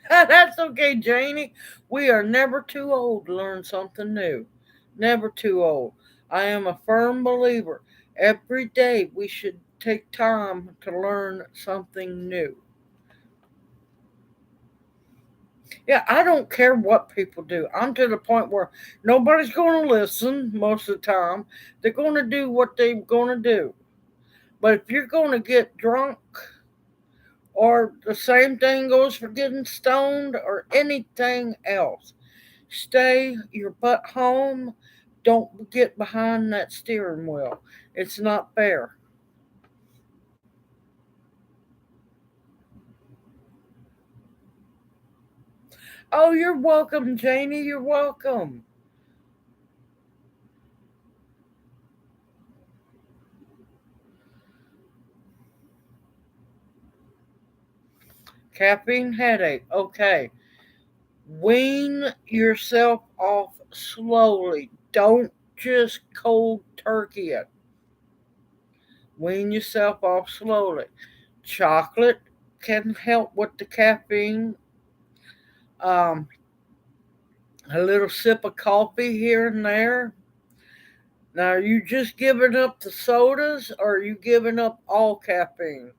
That's okay, Janie. We are never too old to learn something new. Never too old. I am a firm believer. Every day we should take time to learn something new. Yeah, I don't care what people do. I'm to the point where nobody's going to listen most of the time. They're going to do what they're going to do. But if you're going to get drunk, or the same thing goes for getting stoned or anything else, stay your butt home. Don't get behind that steering wheel. It's not fair. Oh, you're welcome, Janie. You're welcome. Caffeine headache. Okay. Wean yourself off slowly. Don't just cold turkey it. Wean yourself off slowly. Chocolate can help with the caffeine. Um, a little sip of coffee here and there. Now, are you just giving up the sodas or are you giving up all caffeine?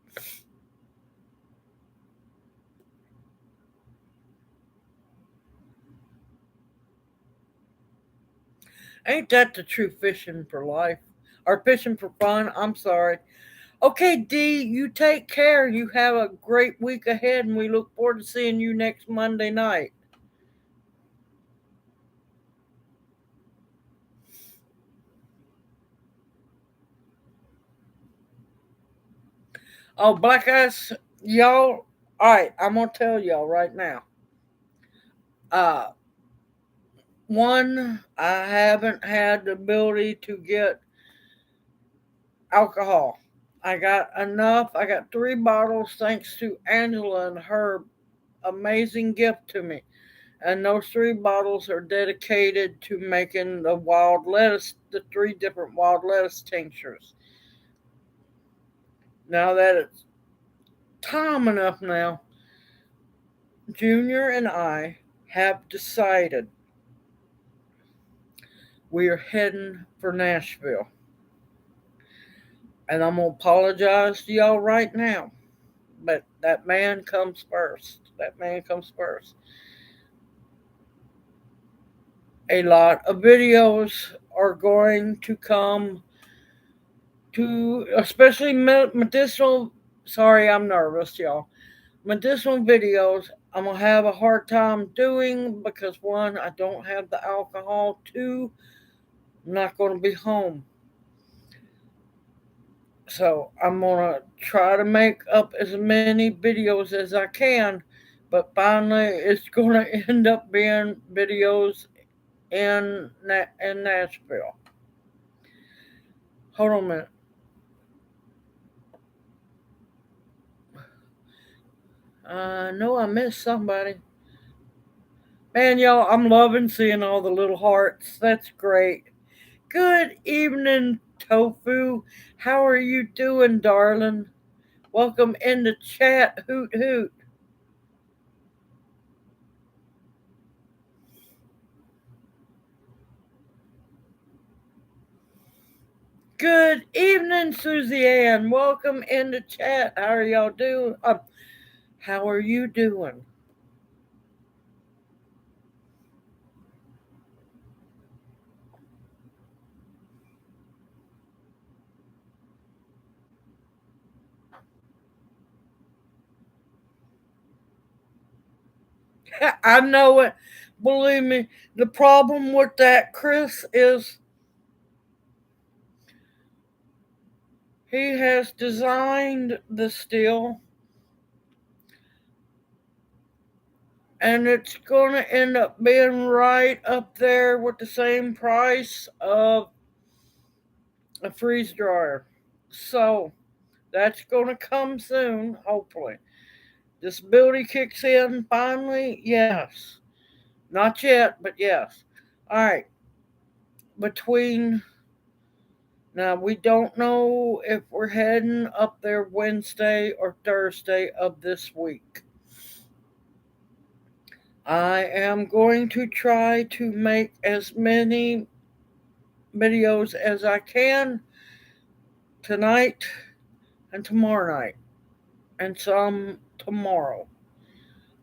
Ain't that the true fishing for life? Or fishing for fun? I'm sorry. Okay, Dee, you take care. You have a great week ahead, and we look forward to seeing you next Monday night. Oh, Black Eyes, y'all. All right, I'm gonna tell y'all right now. Uh, one, I haven't had the ability to get alcohol. I got enough. I got 3 bottles thanks to Angela and her amazing gift to me. And those 3 bottles are dedicated to making the wild lettuce, the 3 different wild lettuce tinctures. Now that it's time enough now, Junior and I have decided we are heading for Nashville. And I'm going to apologize to y'all right now, but that man comes first. That man comes first. A lot of videos are going to come to, especially medicinal. Sorry, I'm nervous, y'all. medicinal videos I'm going to have a hard time doing because one, I don't have the alcohol. Two, I'm not going to be home. So I'm going to try to make up as many videos as I can. But finally, it's going to end up being videos in Nashville. Hold on a minute. I know I missed somebody. Man, y'all, I'm loving seeing all the little hearts. That's great. Good evening, Tofu. How are you doing, darling? Welcome in the chat. Hoot hoot. Good evening, Susie Ann. Welcome in the chat. How are y'all doing? How are you doing? I know it. Believe me, the problem with that, Chris, is he has designed the steel and it's going to end up being right up there with the same price of a freeze dryer. So that's going to come soon, hopefully. Disability kicks in finally? Yes. Not yet, but yes. All right. Between now, we don't know if we're heading up there Wednesday or Thursday of this week. I am going to try to make as many videos as I can tonight and tomorrow night, and some tomorrow.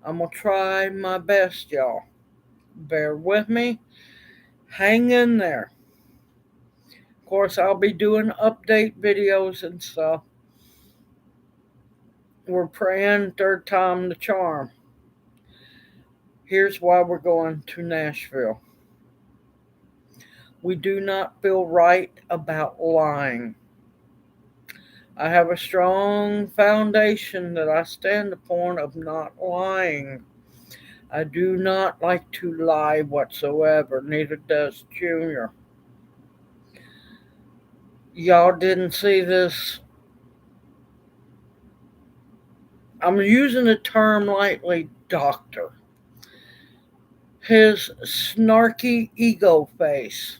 I'm going to try my best, y'all. Bear with me. Hang in there. Of course, I'll be doing update videos and stuff. We're praying third time the charm. Here's why we're going to Nashville. We do not feel right about lying. I have a strong foundation that I stand upon of not lying. I do not like to lie whatsoever, neither does Junior. Y'all didn't see this. I'm using the term lightly, doctor. His snarky ego face.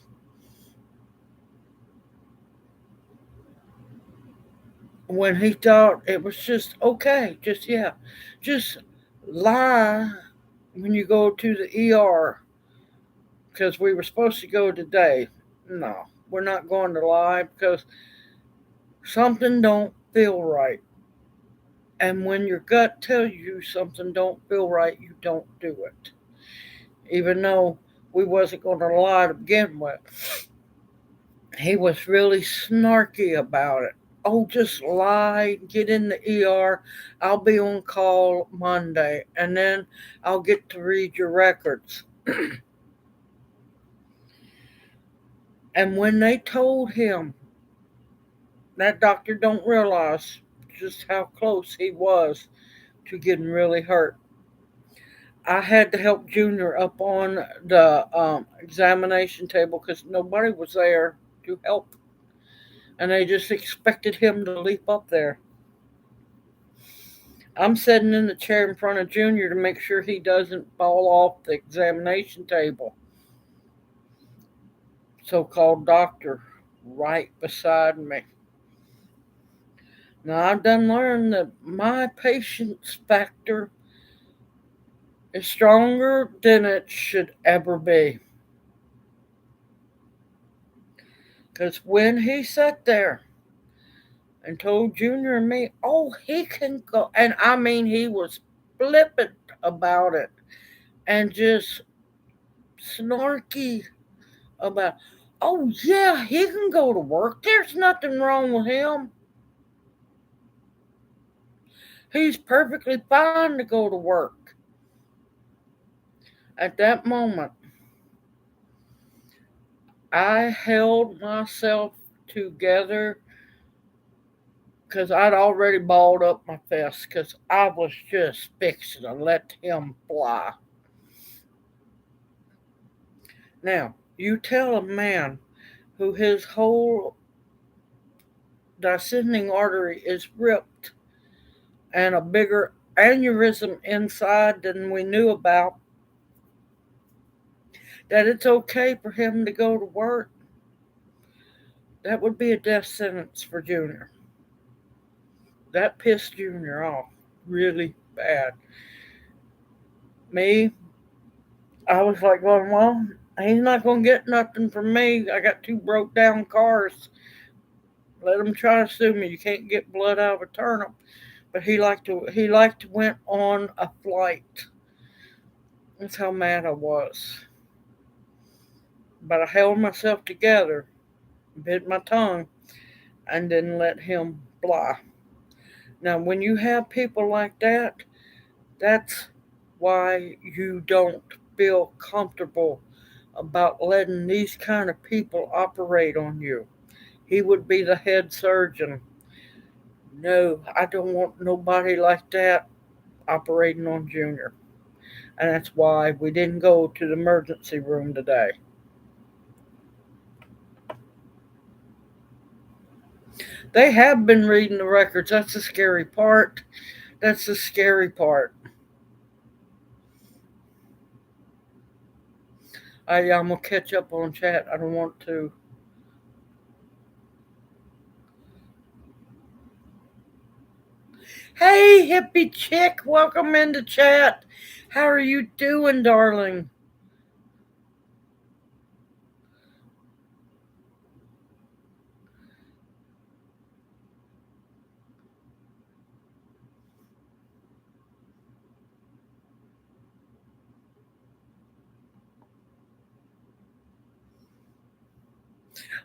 When he thought it was just okay, just lie when you go to the ER because we were supposed to go today. No, we're not going to lie because something don't feel right. And when your gut tells you something don't feel right, you don't do it. Even though we wasn't going to lie to begin with. He was really snarky about it. Oh, just lie, get in the ER. I'll be on call Monday, and then I'll get to read your records. And when they told him, that doctor don't realize just how close he was to getting really hurt. I had to help Junior up on the examination table because nobody was there to help. And they just expected him to leap up there. I'm sitting in the chair in front of Junior to make sure he doesn't fall off the examination table. So-called doctor right beside me. Now, I've done learned that my patience factor is stronger than it should ever be. Because when he sat there and told Junior and me, oh, he can go, and I mean, he was flippant about it and just snarky about, oh, yeah, he can go to work. There's nothing wrong with him. He's perfectly fine to go to work. At that moment, I held myself together because I'd already balled up my fist because I was just fixing to let him fly. Now, you tell a man who his whole descending artery is ripped and a bigger aneurysm inside than we knew about, that it's okay for him to go to work, that would be a death sentence for Junior. That pissed Junior off really bad. Me, I was like, well, he's not going to get nothing from me. I got two broke down cars. Let him try to sue me. You can't get blood out of a turnip. But he liked to went on a flight. That's how mad I was. But I held myself together, bit my tongue, and didn't let him fly. Now, when you have people like that, that's why you don't feel comfortable about letting these kind of people operate on you. He would be the head surgeon. No, I don't want nobody like that operating on Junior. And that's why we didn't go to the emergency room today. They have been reading the records. That's the scary part. That's the scary part. I'm going to catch up on chat. I don't want to. Hey, hippie chick. Welcome into chat. How are you doing, darling?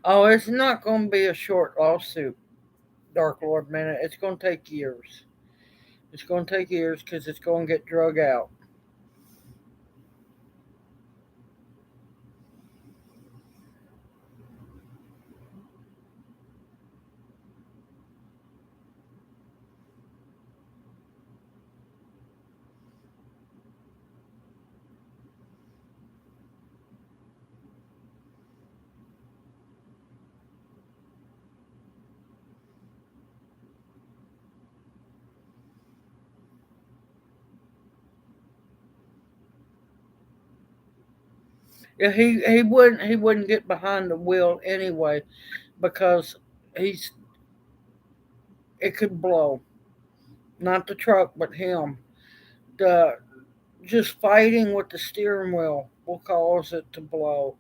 Oh, it's not going to be a short lawsuit, Dark Lord Minute. It's going to take years. It's going to take years because it's going to get drug out. Yeah, he wouldn't get behind the wheel anyway because he's it could blow. Not the truck, but him. The just fighting with the steering wheel will cause it to blow.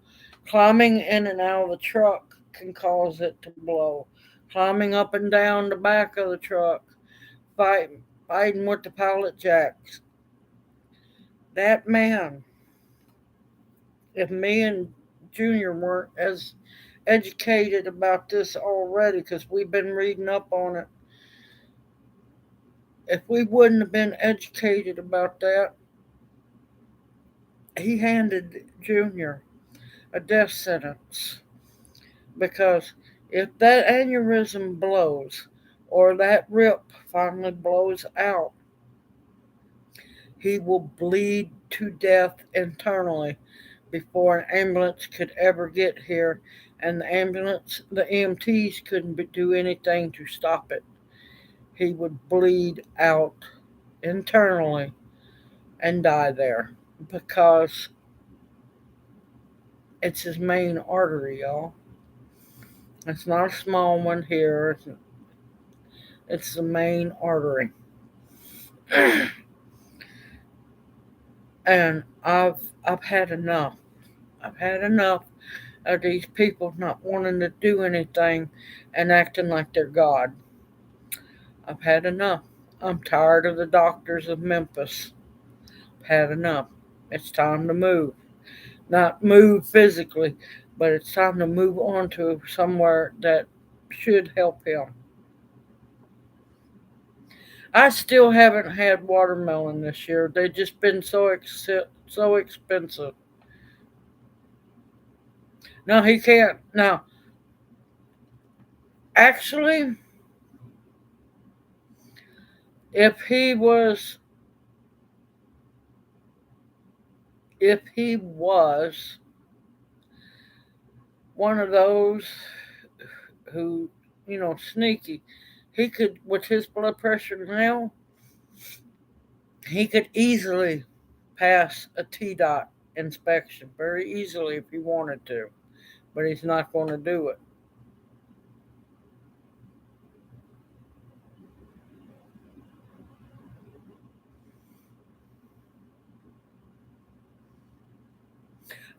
Climbing in and out of the truck can cause it to blow. Climbing up and down the back of the truck, fighting with the pallet jacks. That man, if me and Junior weren't as educated about this already, because we've been reading up on it, if we wouldn't have been educated about that, he handed Junior a death sentence. Because if that aneurysm blows or that rip finally blows out, he will bleed to death internally before an ambulance could ever get here, and the EMTs couldn't do anything to stop it. He would bleed out internally and die there because it's his main artery, y'all. It's not a small one here. It's the main artery. And I've had enough. I've had enough of these people not wanting to do anything and acting like they're God. I've had enough. I'm tired of the doctors of Memphis. I've had enough. It's time to move. Not move physically, but it's time to move on to somewhere that should help him. I still haven't had watermelon this year. They've just been so expensive. No, he can't. Now, actually, if he was, if he was one of those who, sneaky, he could, with his blood pressure now, he could easily pass a T-dot inspection very easily if he wanted to, but he's not going to do it.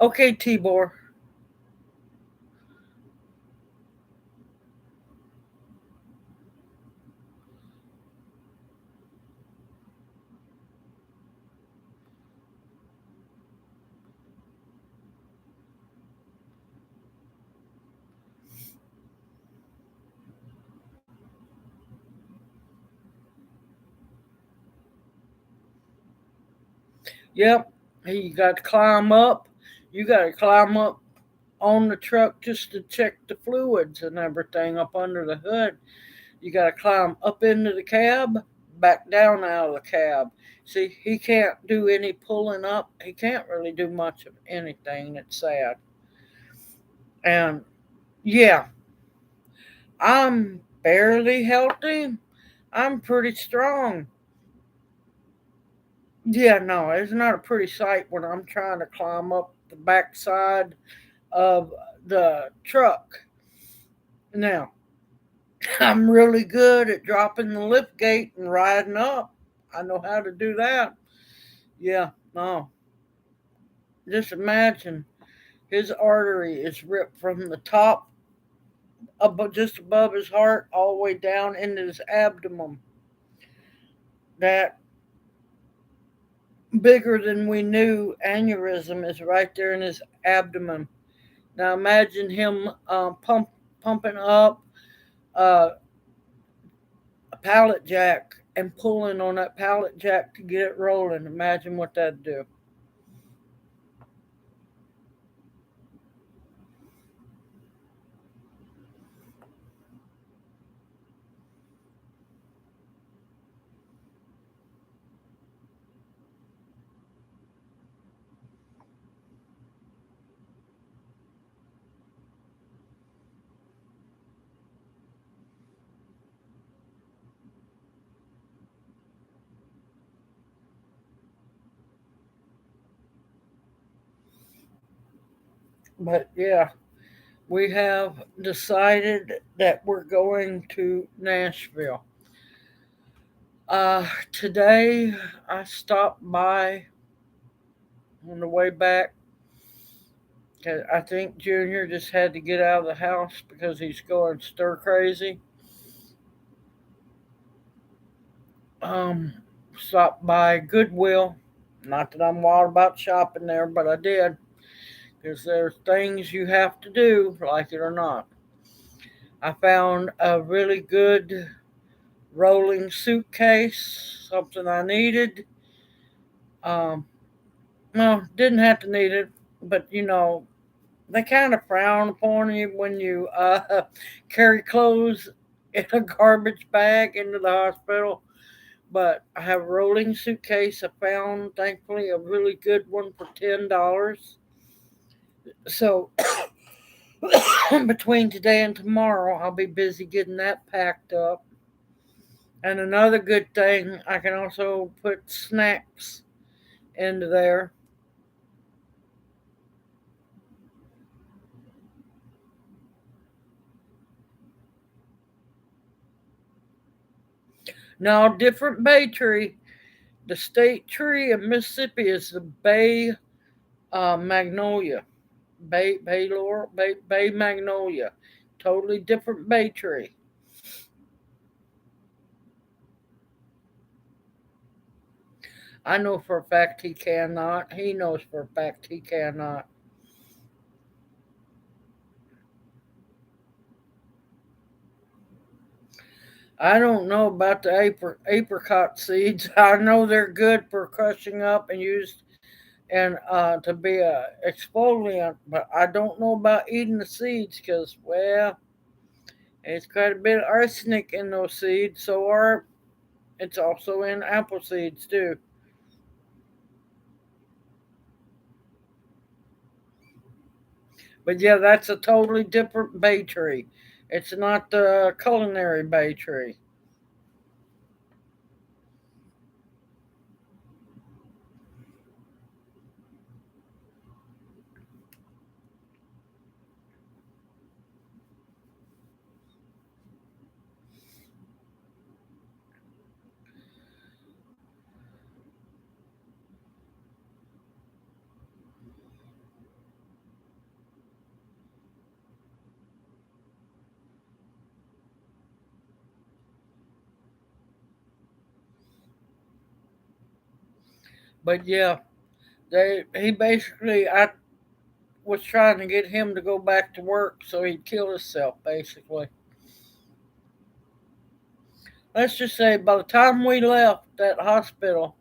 Okay, Tibor. Yep, you got to climb up. You got to climb up on the truck just to check the fluids and everything up under the hood. You got to climb up into the cab, back down out of the cab. See, he can't do any pulling up. He can't really do much of anything. It's sad. And yeah, I'm barely healthy. I'm pretty strong. Yeah, no, it's not a pretty sight when I'm trying to climb up the backside of the truck. Now, I'm really good at dropping the lift gate and riding up. I know how to do that. Yeah, no. Just imagine his artery is ripped from the top, just above his heart, all the way down into his abdomen. That bigger than we knew aneurysm is right there in his abdomen. Now imagine him pumping up uh, a pallet jack and pulling on that pallet jack to get it rolling. Imagine what that'd do. But yeah, we have decided that we're going to Nashville. Today I stopped by on the way back. I think Junior just had to get out of the house because he's going stir crazy. Um, Stopped by Goodwill. Not that I'm wild about shopping there, but I did because there's things you have to do, like it or not. I found a really good rolling suitcase, something I needed. Um, no, didn't have to need it, but they kind of frown upon you when you carry clothes in a garbage bag into the hospital. But I have a rolling suitcase. I found, thankfully, a really good one for $10. So between today and tomorrow, I'll be busy getting that packed up. And another good thing, I can also put snacks into there. Now, different bay tree. The state tree of Mississippi is the bay magnolia, bay magnolia. Totally different bay tree. I know for a fact he cannot. He knows for a fact he cannot. I don't know about the apricot seeds. I know they're good for crushing up and used and to be a exfoliant, but I don't know about eating the seeds because, well, there's quite a bit of arsenic in those seeds. So are it's also in apple seeds too. But yeah, that's a totally different bay tree. It's not the culinary bay tree. But yeah, he basically I was trying to get him to go back to work so he'd kill himself basically. Let's just say by the time we left that hospital,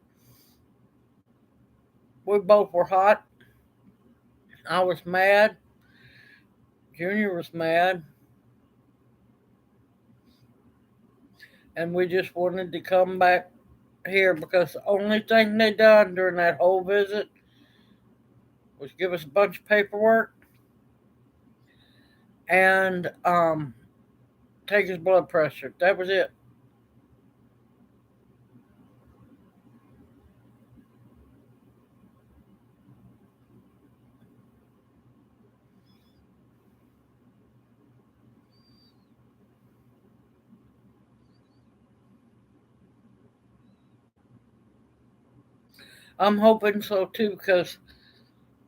we both were hot. I was mad. Junior was mad, and we just wanted to come back here because the only thing they done during that whole visit was give us a bunch of paperwork and take his blood pressure. That was it. I'm hoping so too because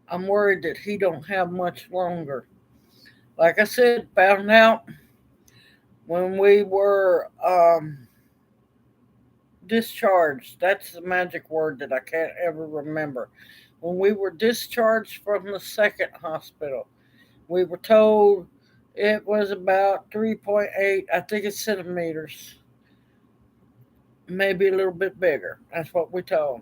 I'm worried that he don't have much longer. Like I said, found out when we were discharged. That's the magic word that I can't ever remember. When we were discharged from the second hospital, we were told it was about 3.8, I think it's centimeters, maybe a little bit bigger. That's what we told.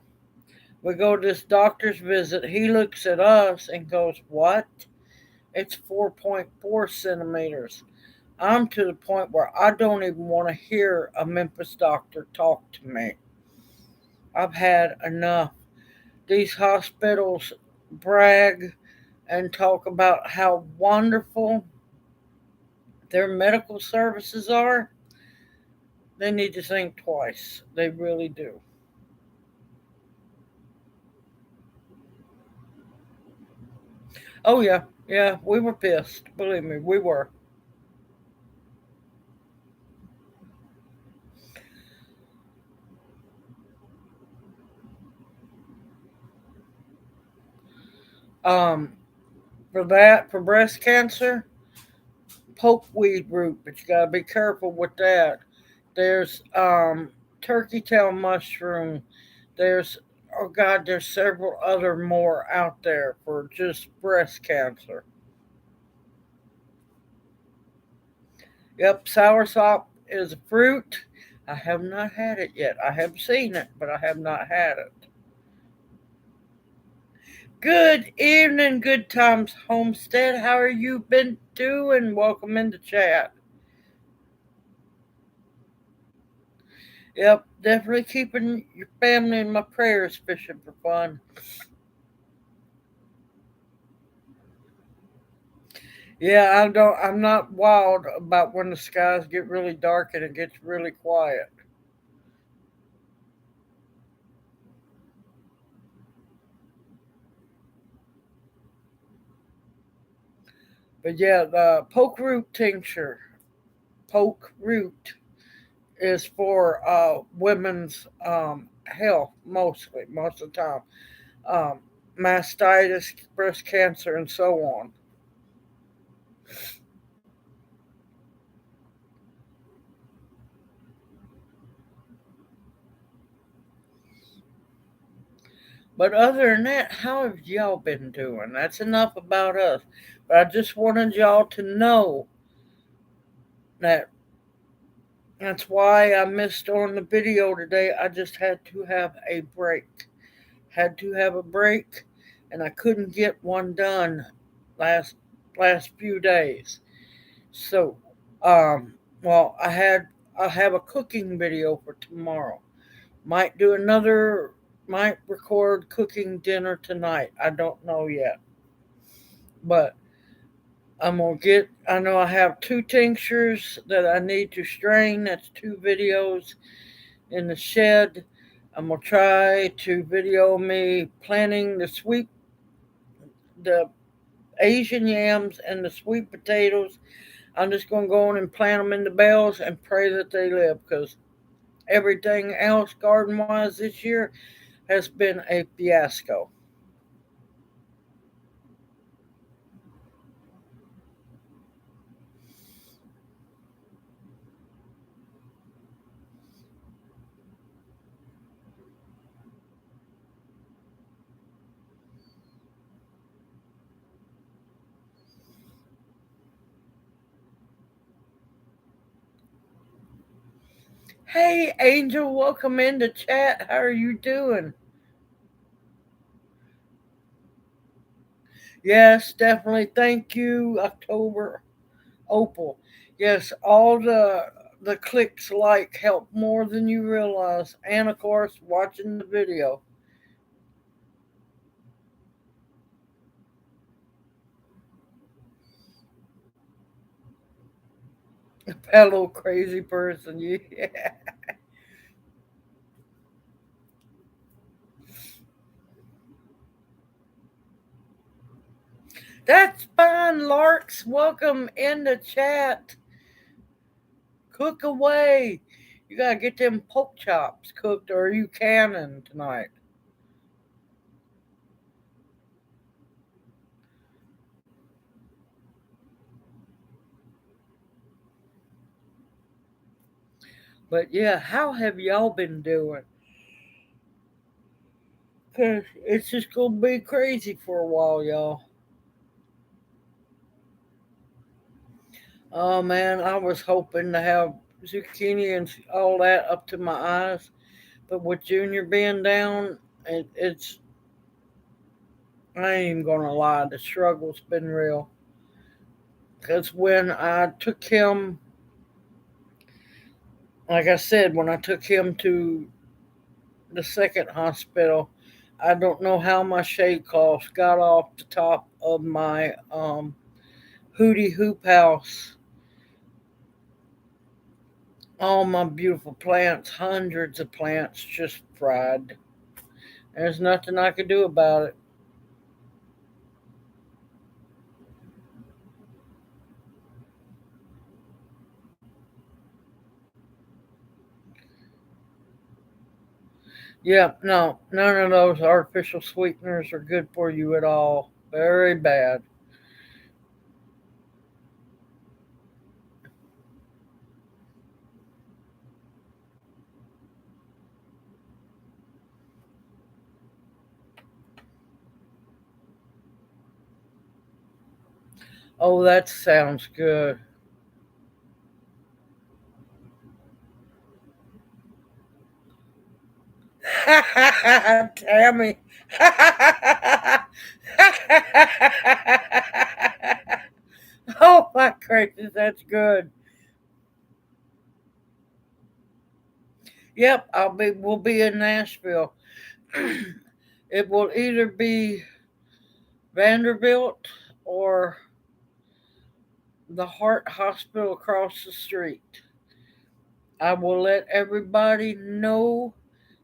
We go to this doctor's visit. He looks at us and goes, "What? It's 4.4 centimeters." I'm to the point where I don't even want to hear a Memphis doctor talk to me. I've had enough. These hospitals brag and talk about how wonderful their medical services are. They need to think twice. They really do. Oh, yeah. Yeah, we were pissed. Believe me, we were. Um, for breast cancer, pokeweed root, but you gotta be careful with that. There's turkey tail mushroom. There's oh god, there's several other more out there for just breast cancer. Yep, soursop is a fruit. I have not had it yet. I have seen it, but I have not had it. Good evening, good times, Homestead. How are you been doing? Welcome into chat. Yep, definitely keeping your family in my prayers, fishing for fun. Yeah, I don't. I'm not wild about when the skies get really dark and it gets really quiet. But yeah, the poke root tincture, poke root is for women's health mostly, most of the time. Um, Mastitis, breast cancer, and so on. But other than that, how have y'all been doing? That's enough about us. But I just wanted y'all to know that That's why I missed on the video today. I just had to have a break. Had to have a break, and I couldn't get one done last last few days. So, um, well, I have a cooking video for tomorrow. Might do another. Might record cooking dinner tonight. I don't know yet, but I'm gonna get. I know I have two tinctures that I need to strain. That's two videos in the shed. I'm gonna try to video me planting the Asian yams and the sweet potatoes. I'm just gonna go on and plant them in the bales and pray that they live because everything else garden wise this year has been a fiasco. Hey, Angel, welcome into chat. How are you doing? Yes, definitely. Thank you, October Opal. Yes, all the clicks like help more than you realize, and of course, watching the video. That little crazy person, you. Yeah. That's fine, Larks. Welcome in the chat. Cook away. You gotta get them pork chops cooked, or are you canning tonight? But yeah, how have y'all been doing? Cause it's just gonna be crazy for a while, y'all. Oh man, I was hoping to have zucchini and all that up to my eyes, but with Junior being down, it's I ain't even gonna lie, the struggle's been real. Cause when I took him, like I said, when I took him to the second hospital, I don't know how my shade cloths got off the top of my hootie hoop house. All my beautiful plants, hundreds of plants, just fried. There's nothing I could do about it. Yeah, no, none of those artificial sweeteners are good for you at all. Very bad. Oh, that sounds good. Tammy. Oh my gracious, that's good. Yep, we'll be in Nashville. It will either be Vanderbilt or the Heart Hospital across the street. I will let everybody know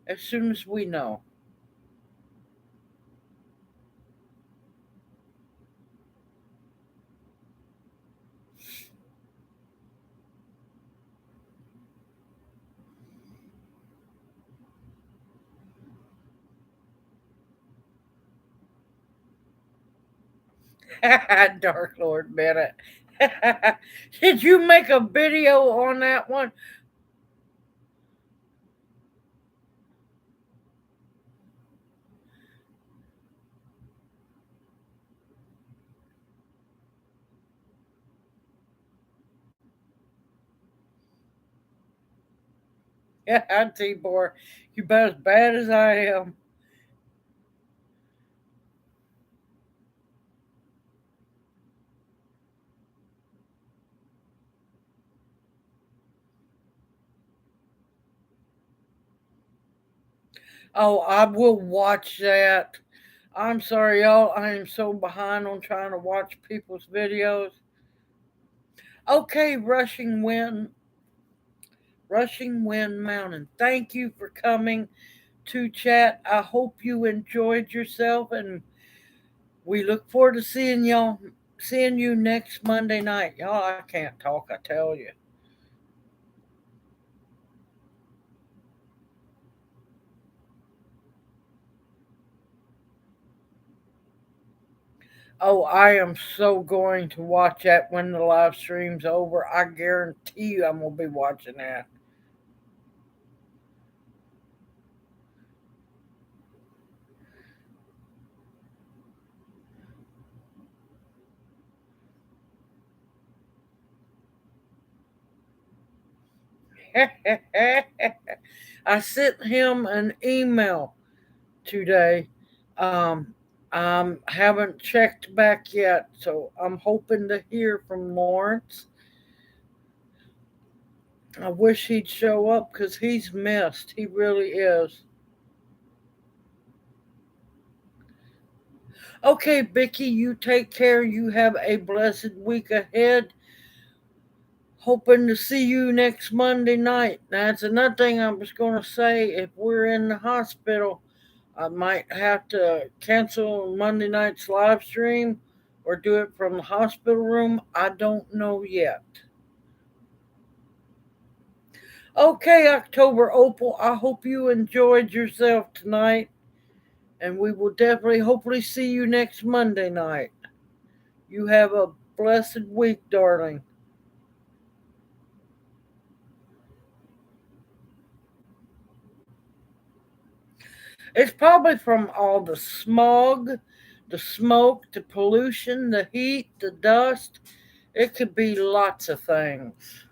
as soon as we know. Dark Lord Bennett. Did you make a video on that one? Yeah, Tibor, you about as bad as I am. Oh, I will watch that. I'm sorry, y'all. I am so behind on trying to watch people's videos. Okay, Rushing Wind Mountain. Thank you for coming to chat. I hope you enjoyed yourself, and we look forward to seeing you next Monday night. Y'all, I can't talk, I tell you. Oh, I am so going to watch that when the live stream's over. I guarantee you I'm going to be watching that. I sent him an email today. Um, I haven't checked back yet, so I'm hoping to hear from Lawrence. I wish he'd show up because he's missed. He really is. Okay, Vicky, you take care. You have a blessed week ahead. Hoping to see you next Monday night. That's another thing I was going to say. If we're in the hospital, I might have to cancel Monday night's live stream or do it from the hospital room. I don't know yet. Okay, October Opal, I hope you enjoyed yourself tonight, and we will definitely, hopefully, see you next Monday night. You have a blessed week, darling. It's probably from all the smog, the smoke, the pollution, the heat, the dust. It could be lots of things.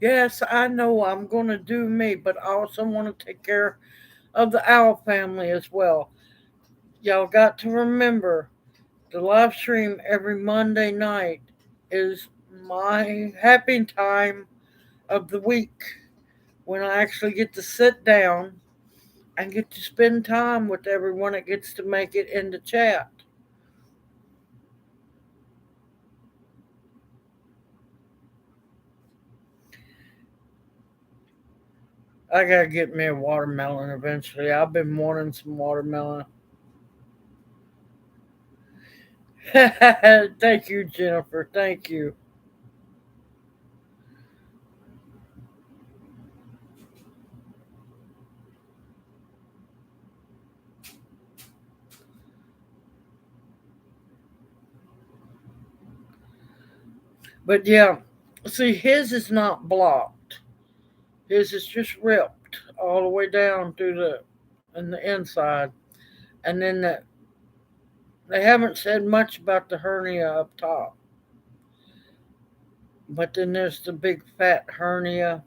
Yes, I know I'm going to do me, but I also want to take care of the owl family as well. Y'all got to remember the live stream every Monday night is my happy time of the week when I actually get to sit down and get to spend time with everyone that gets to make it into chat. I gotta get me a watermelon eventually. I've been wanting some watermelon. Thank you, Jennifer. Thank you. But yeah, see, his is not blocked. His is just ripped all the way down through the inside, and then they haven't said much about the hernia up top. But then there's the big fat hernia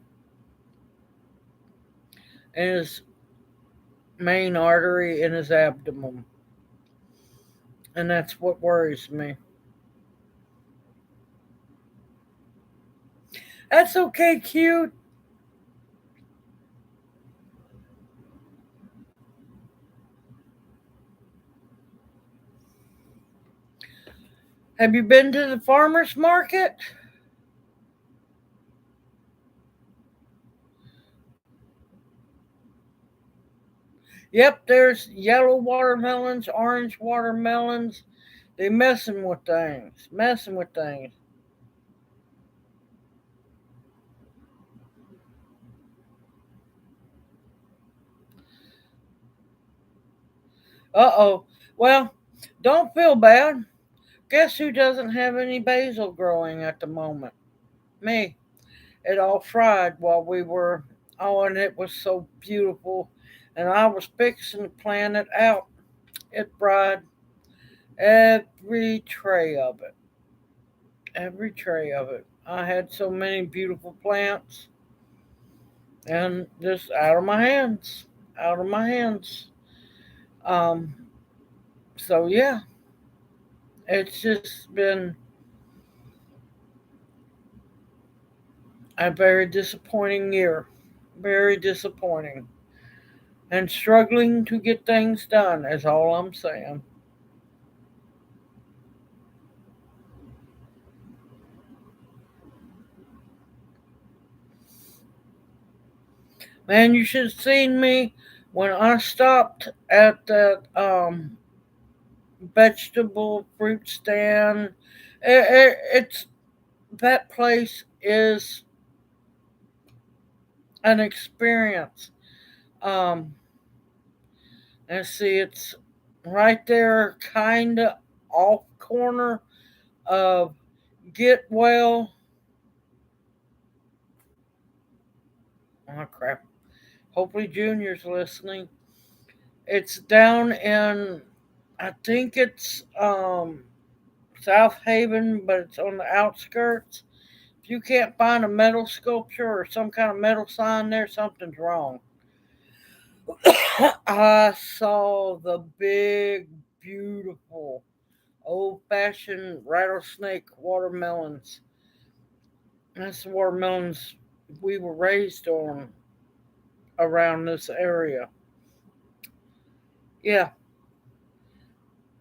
in his main artery in his abdomen, and that's what worries me. That's okay, cute. Have you been to the farmer's market? Yep, there's yellow watermelons, orange watermelons. They messing with things, messing with things. Uh-oh. Well, don't feel bad. Guess who doesn't have any basil growing at the moment? Me. It all fried while we were. Oh, and it was so beautiful. And I was fixing to plan it out. It fried every tray of it. every tray of it. I had so many beautiful plants, and just out of my hands, out of my hands. Um, so yeah, it's just been a very disappointing year, very disappointing, and struggling to get things done is all I'm saying. Man, you should have seen me when I stopped at that vegetable fruit stand. It's that place is an experience. Um, and see, it's right there, kind of off corner of Get Well. Oh crap! Hopefully, Junior's listening. It's down in, I think it's South Haven, but it's on the outskirts. If you can't find a metal sculpture or some kind of metal sign there, something's wrong. I saw the big, beautiful, old fashioned rattlesnake watermelons. That's the watermelons we were raised on around this area. Yeah,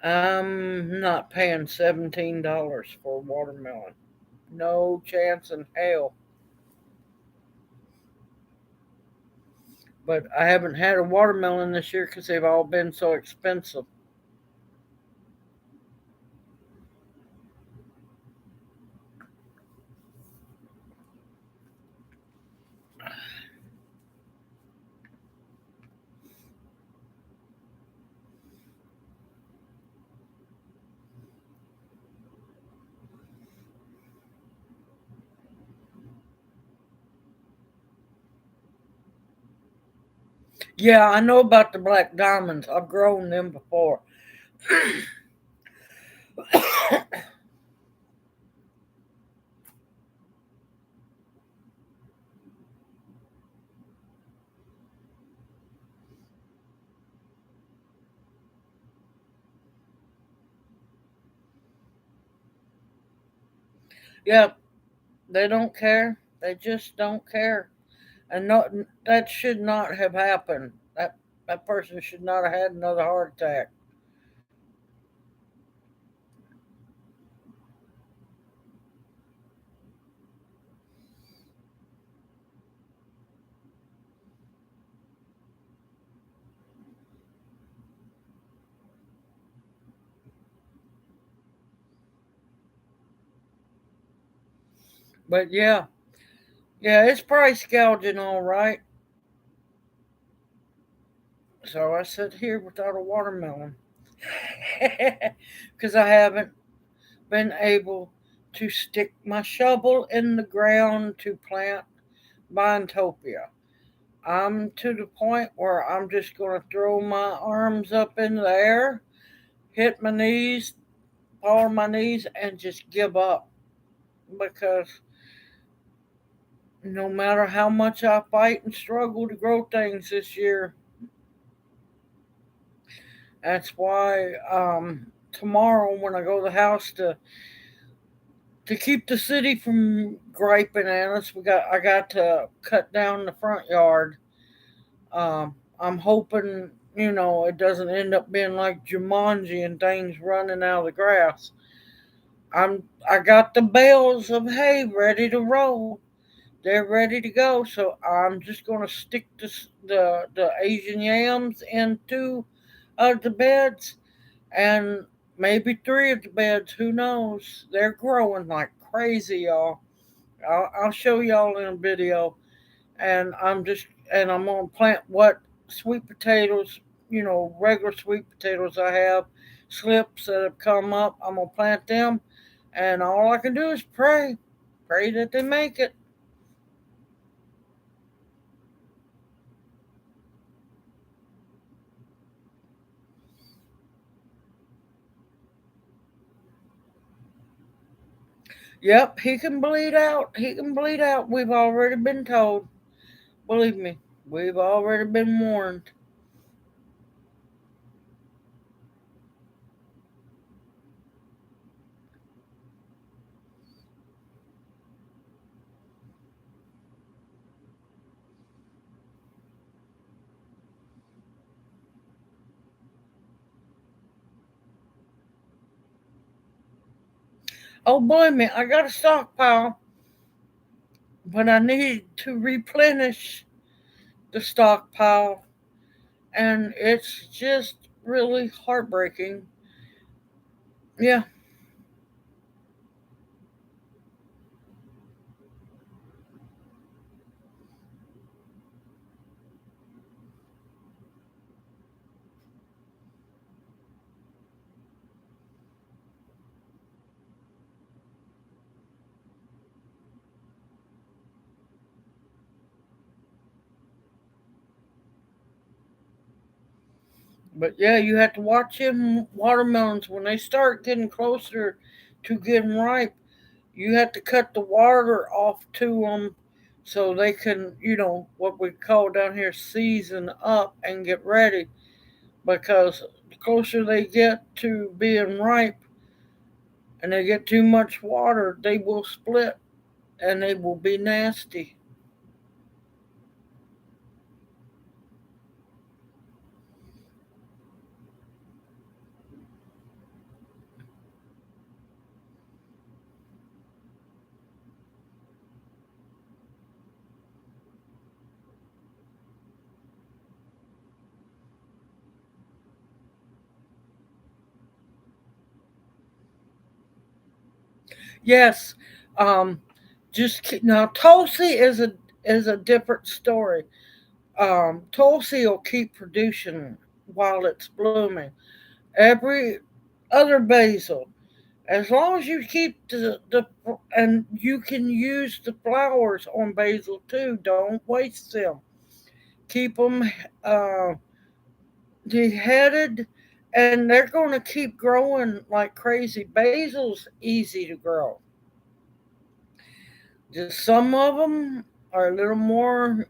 I'm not paying $17 for a watermelon. No chance in hell. But I haven't had a watermelon this year because they've all been so expensive. Yeah, I know about the black diamonds. I've grown them before. Yeah, they don't care. They just don't care. And no, that should not have happened. That person should not have had another heart attack. But yeah, yeah, it's price gouging, all right. So I sit here without a watermelon because I haven't been able to stick my shovel in the ground to plant Bintopia. I'm to the point where I'm just going to throw my arms up in the air, hit my knees, fall on my knees, and just give up because no matter how much I fight and struggle to grow things this year, that's why tomorrow when I go to the house to keep the city from griping at us, I got to cut down the front yard. I'm hoping it doesn't end up being like Jumanji and things running out of the grass. I got the bales of hay ready to roll. They're ready to go. So I'm just gonna stick the Asian yams into the beds, and maybe three of the beds. Who knows? They're growing like crazy, y'all. I'll show y'all in a video, and I'm gonna plant what sweet potatoes, regular sweet potatoes I have, slips that have come up. I'm gonna plant them, and all I can do is pray that they make it. Yep, he can bleed out. He can bleed out. We've already been told. Believe me, we've already been warned. Oh, believe me, I got a stockpile, but I need to replenish the stockpile, and it's just really heartbreaking. Yeah, but yeah, you have to watch them watermelons when they start getting closer to getting ripe. You have to cut the water off to them so they can, what we call down here season up and get ready. Because the closer they get to being ripe and they get too much water, they will split and they will be nasty. Yes, um, now Tulsi is a different story. Tulsi will keep producing while it's blooming. Every other basil, as long as you keep the and you can use the flowers on basil too. Don't waste them. Keep them uh, deheaded, and they're going to keep growing like crazy. Basil's easy to grow. Just some of them are a little more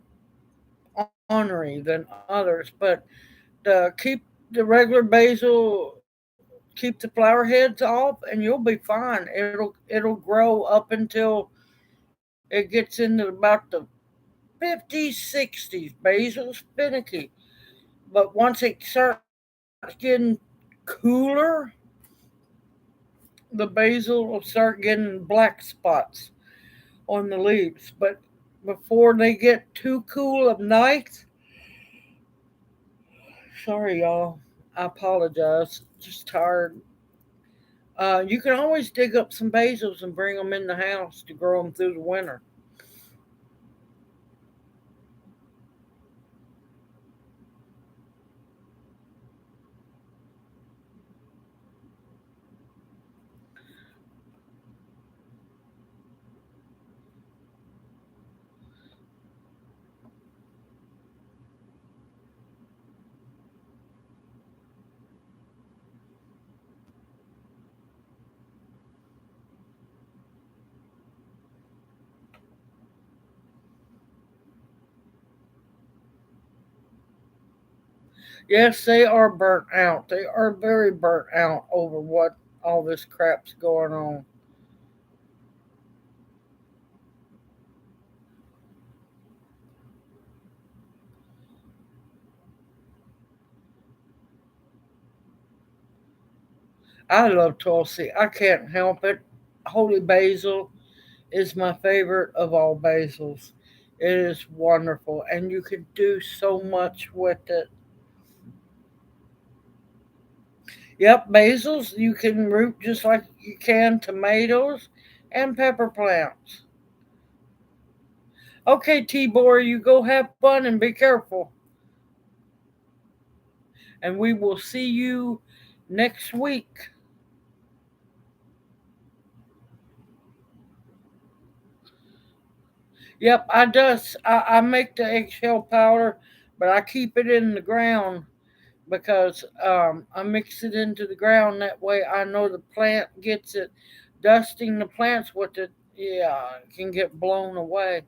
ornery than others, but keep the regular basil, keep the flower heads off, and you'll be fine. It'll grow up until it gets into about the 50s, 60s. Basil's finicky, but once it starts getting cooler, the basil will start getting black spots on the leaves. But before they get too cool of night, sorry y'all, I apologize. Just tired. You can always dig up some basils and bring them in the house to grow them through the winter. Yes, they are burnt out. They are very burnt out over what all this crap's going on. I love Tulsi. I can't help it. Holy basil is my favorite of all basils. It is wonderful, and you can do so much with it. Yep, basils you can root just like you can tomatoes and pepper plants. Okay, Tibor, you go have fun and be careful. And we will see you next week. Yep, I make the eggshell powder, but I keep it in the ground because I mix it into the ground. That way I know the plant gets it. dusting the plants with it, yeah, can get blown away.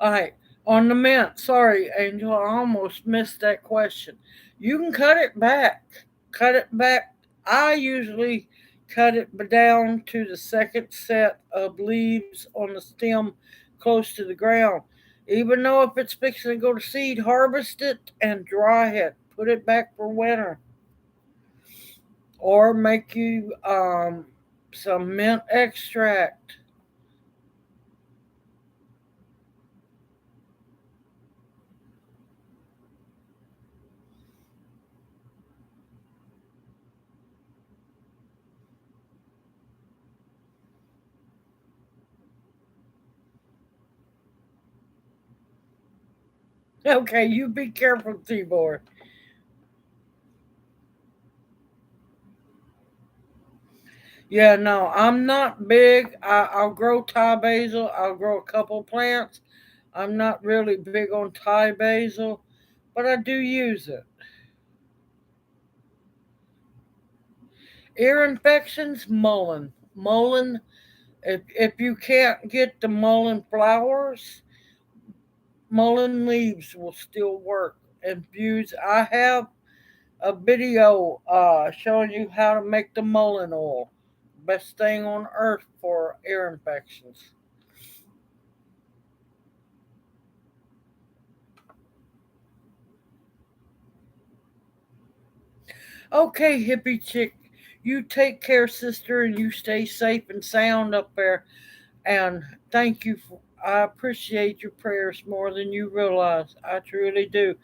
All right, on the mint. Sorry, Angel, I almost missed that question. You can cut it back. Cut it back. I usually cut it down to the second set of leaves on the stem close to the ground. Even though if it's fixing to go to seed, harvest it and dry it. Put it back for winter. Or make you some mint extract. Okay, you be careful, Tibor. Yeah, no, I'm not big. I'll grow Thai basil. I'll grow a couple plants. I'm not really big on Thai basil, but I do use it. Ear infections, mullein. Mullein, if you can't get the mullein flowers, mullein leaves will still work. Infuse. I have a video showing you how to make the mullein oil. Best thing on earth for ear infections. Okay, hippie chick, you take care, sister, and you stay safe and sound up there. And thank you. I appreciate your prayers more than you realize. I truly do.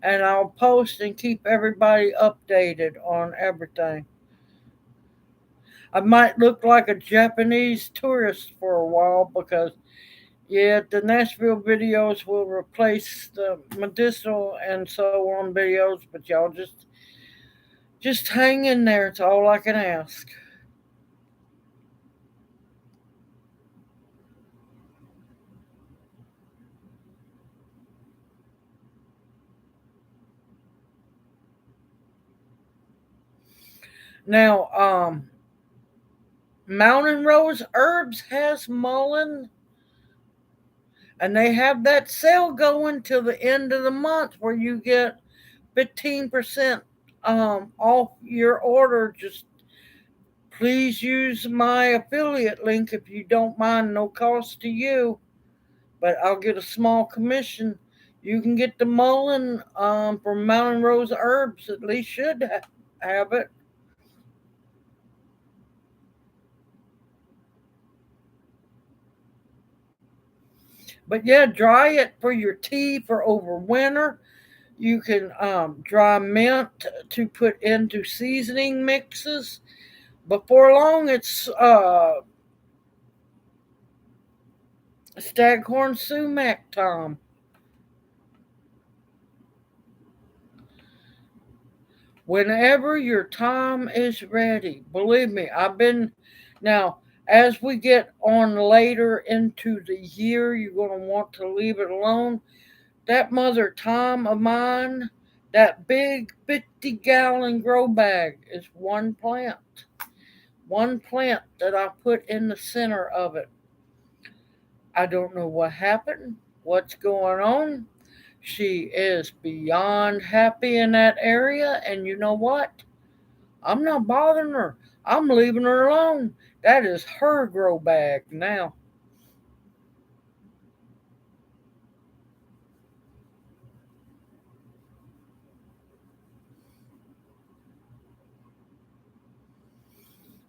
And I'll post and keep everybody updated on everything. I might look like a Japanese tourist for a while because, yeah, the Nashville videos will replace the medicinal and so on videos, but y'all just hang in there. It's all I can ask. Now, Mountain Rose Herbs has mullein, and they have that sale going till the end of the month where you get 15% off your order. Just please use my affiliate link if you don't mind, no cost to you, but I'll get a small commission. You can get the mullein from Mountain Rose Herbs, at least should have it. But yeah, dry it for your tea for over winter. You can dry mint to put into seasoning mixes. Before long, it's staghorn sumac time. Whenever your time is ready. Believe me, I've been now. As we get on later into the year, you're going to want to leave it alone. That mother time of mine, that big 50-gallon grow bag is one plant. One plant that I put in the center of it. I don't know what happened, what's going on. She is beyond happy in that area, and you know what? I'm not bothering her. I'm leaving her alone. That is her grow bag now.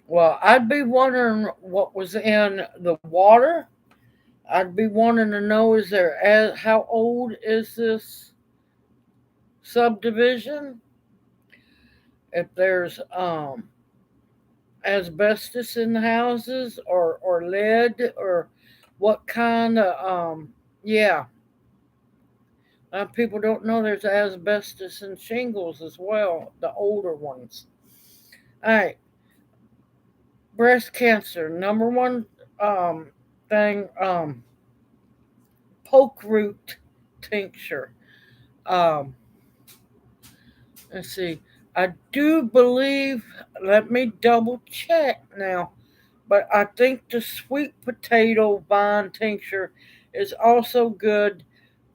Well, I'd be wondering what was in the water. I'd be wanting to know, is there how old is this subdivision, if there's asbestos in the houses or lead or what kind of yeah. People don't know there's asbestos in shingles as well, the older ones. All right, breast cancer, number one thing, poke root tincture. Um, let's see. I do believe. Let me double check now. But I think the sweet potato vine tincture is also good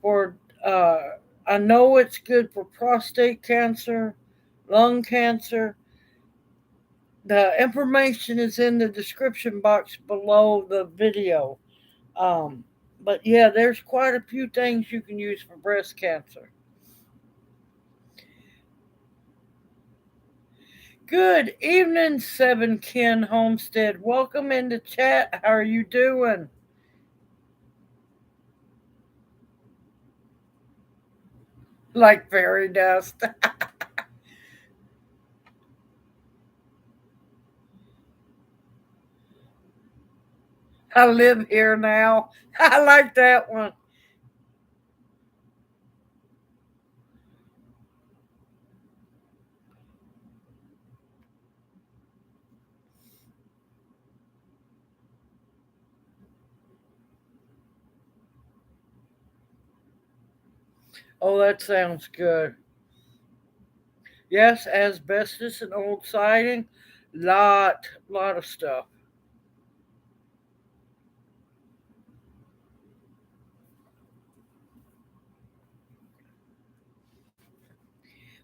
for. Uh, I know it's good for prostate cancer, lung cancer. The information is in the description box below the video. Um, but yeah, there's quite a few things you can use for breast cancer. Good evening, Seven Ken Homestead. Welcome into chat. How are you doing? Like fairy dust. I live here now. I like that one. Oh, that sounds good. Yes, asbestos and old siding. Lot of stuff.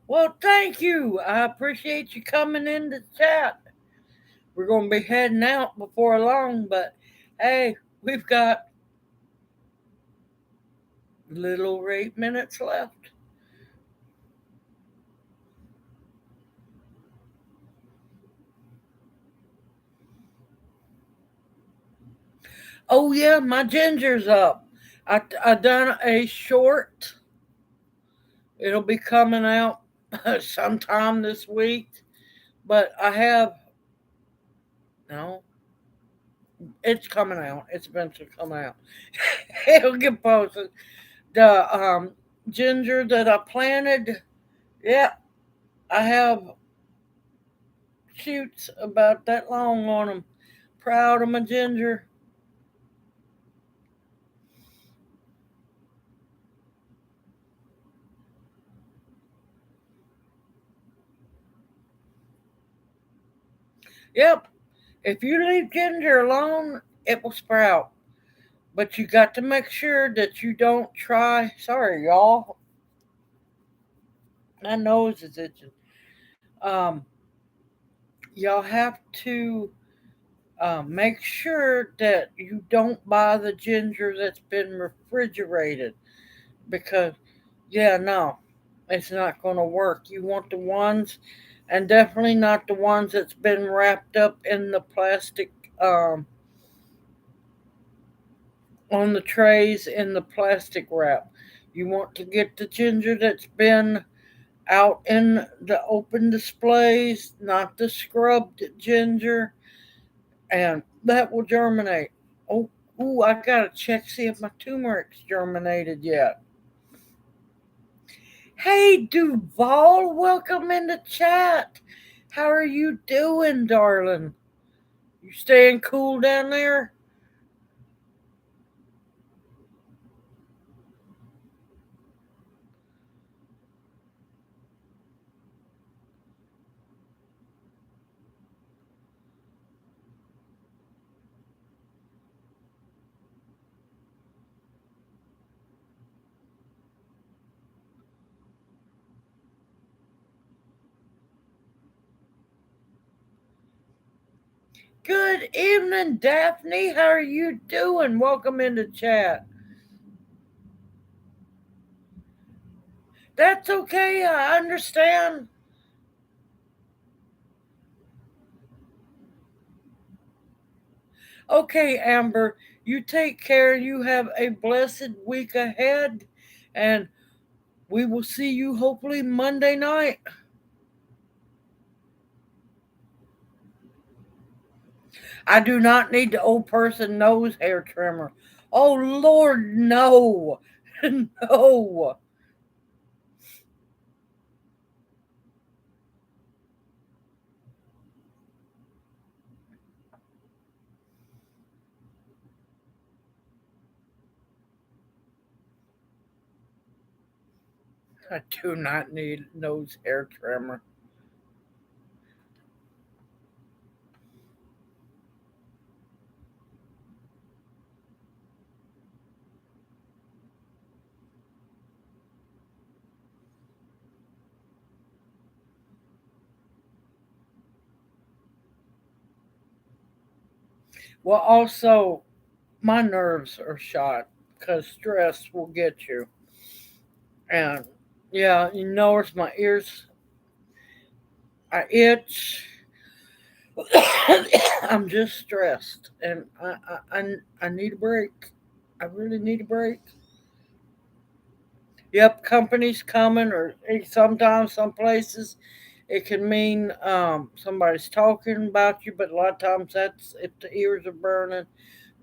Well, thank you. I appreciate you coming in to chat. We're going to be heading out before long, but hey, we've got little over 8 minutes left. Oh yeah, my ginger's up. I done a short. It'll be coming out sometime this week. But I have no. It's coming out. It's eventually coming out. It'll get posted. The ginger that I planted. Yeah, I have shoots about that long on them. Proud of my ginger. Yep. If you leave ginger alone, it will sprout. But you got to make sure that you don't try. Sorry, y'all. My nose is itching. Um, y'all have to make sure that you don't buy the ginger that's been refrigerated because, yeah, no, it's not going to work. You want the ones, and definitely not the ones that's been wrapped up in the plastic on the trays in the plastic wrap. You want to get the ginger that's been out in the open displays, not the scrubbed ginger, and that will germinate. Oh, ooh, I gotta check see if my turmeric's germinated yet. Hey, Duval, welcome in the chat. How are you doing, darling? You staying cool down there? Good evening, Daphne. How are you doing? Welcome in the chat. That's okay. I understand. Okay, Amber, you take care. You have a blessed week ahead. And We will see you hopefully Monday night. I do not need the old person nose hair trimmer. Oh Lord, no. No. I do not need nose hair trimmer. Well, also, my nerves are shot because stress will get you. And yeah, you notice my ears, I itch. I'm just stressed, and I need a break. I really need a break. Yep, company's coming, or sometimes some places it can mean somebody's talking about you, but a lot of times that's if the ears are burning.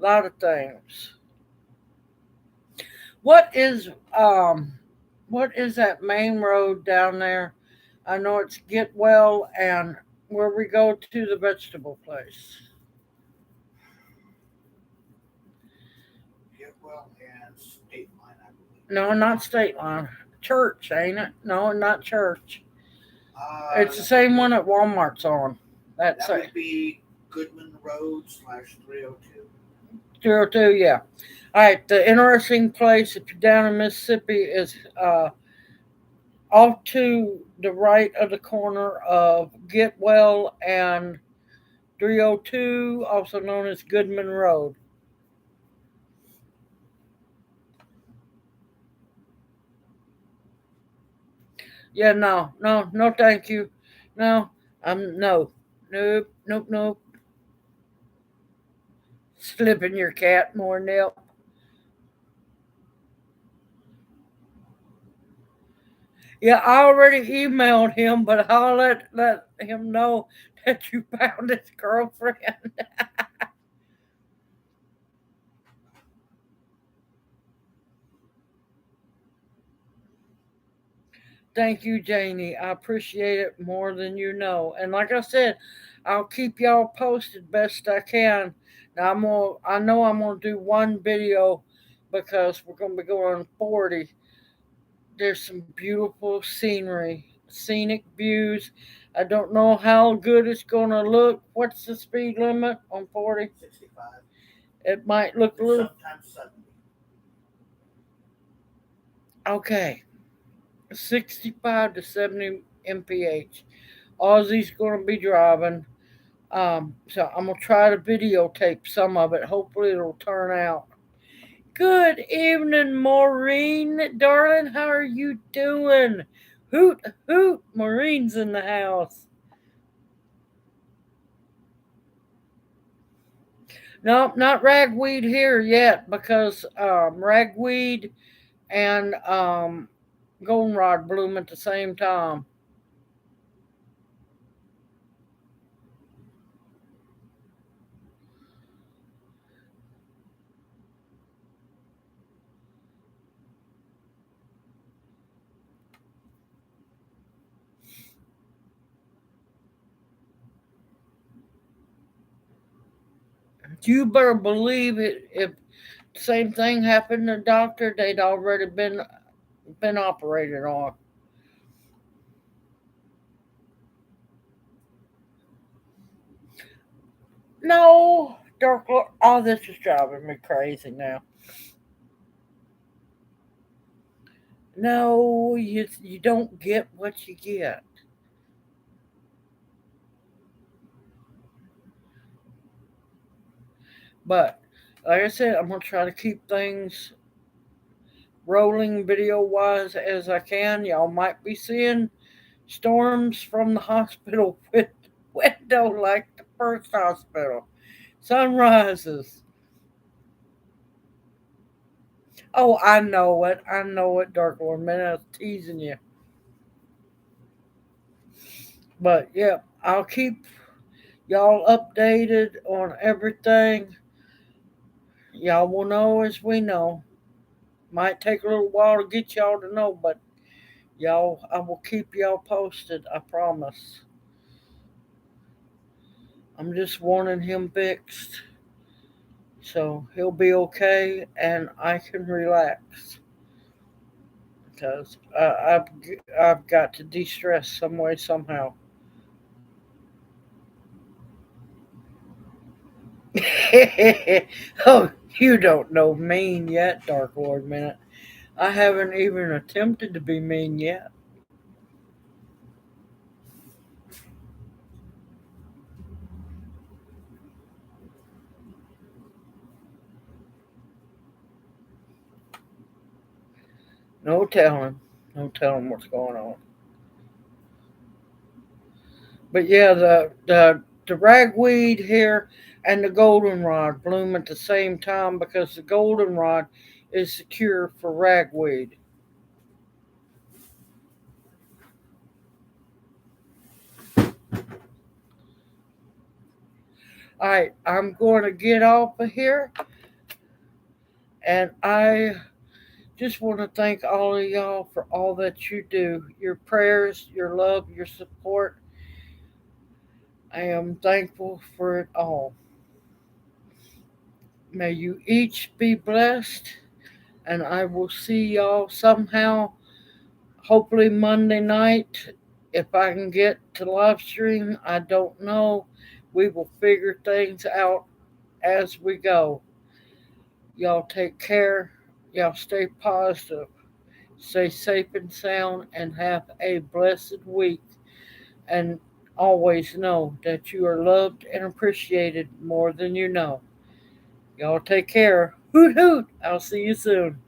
A lot of things. What is um, what is that main road down there? I know it's Get Well and where we go to the vegetable place. No, not State Line. Church, ain't it? No, not Church. It's the same one that Walmart's on. That's it. 302, yeah. All right, the interesting place, if you're down in Mississippi, is off to the right of the corner of Get Well and 302, also known as Goodman Road. Yeah, no, no, no, thank you. No, no, nope, nope, nope. Slipping your cat more, Nip. Yeah, I already emailed him, but I'll let him know that you found his girlfriend. Thank you, Janie. I appreciate it more than you know. And like I said, I'll keep y'all posted best I can. Now I know I'm gonna do one video because we're gonna be going 40. There's some beautiful scenery, scenic views. I don't know how good it's gonna look. What's the speed limit on 40? 65. It might look a little. Sometimes 70. Okay, 65 to 70 mph. Ozzy's going to be driving. So I'm going to try to videotape some of it. Hopefully, it'll turn out. Good evening, Maureen. Darling, how are you doing? Hoot, hoot. Maureen's in the house. Nope, not ragweed here yet because ragweed and goldenrod bloom at the same time. You better believe it. If the same thing happened to the doctor, they'd already been operated on. No, dark. Oh, this is driving me crazy now. No, you don't get what you get. But like I said, I'm gonna try to keep things rolling video wise as I can. Y'all might be seeing storms from the hospital window like the first hospital. Sunrises. Oh, I know it. I know it, Dark Lord. Man, I was teasing you. But yeah, I'll keep y'all updated on everything. Y'all will know as we know. Might take a little while to get y'all to know, but y'all, I will keep y'all posted. I promise. I'm just wanting him fixed so he'll be okay and I can relax because I've got to de-stress some way somehow. Oh, you don't know mean yet, Dark Lord Minute. I haven't even attempted to be mean yet. No telling. No telling what's going on. But yeah, the ragweed here and the goldenrod bloom at the same time because the goldenrod is the cure for ragweed. All right, I'm going to get off of here, and I just want to thank all of y'all for all that you do, your prayers, your love, your support. I am thankful for it all. May you each be blessed, and I will see y'all somehow, hopefully Monday night. If I can get to live stream, I don't know. We will figure things out as we go. Y'all take care. Y'all stay positive. Stay safe and sound and have a blessed week. And always know that you are loved and appreciated more than you know. Y'all take care. Hoot hoot. I'll see you soon.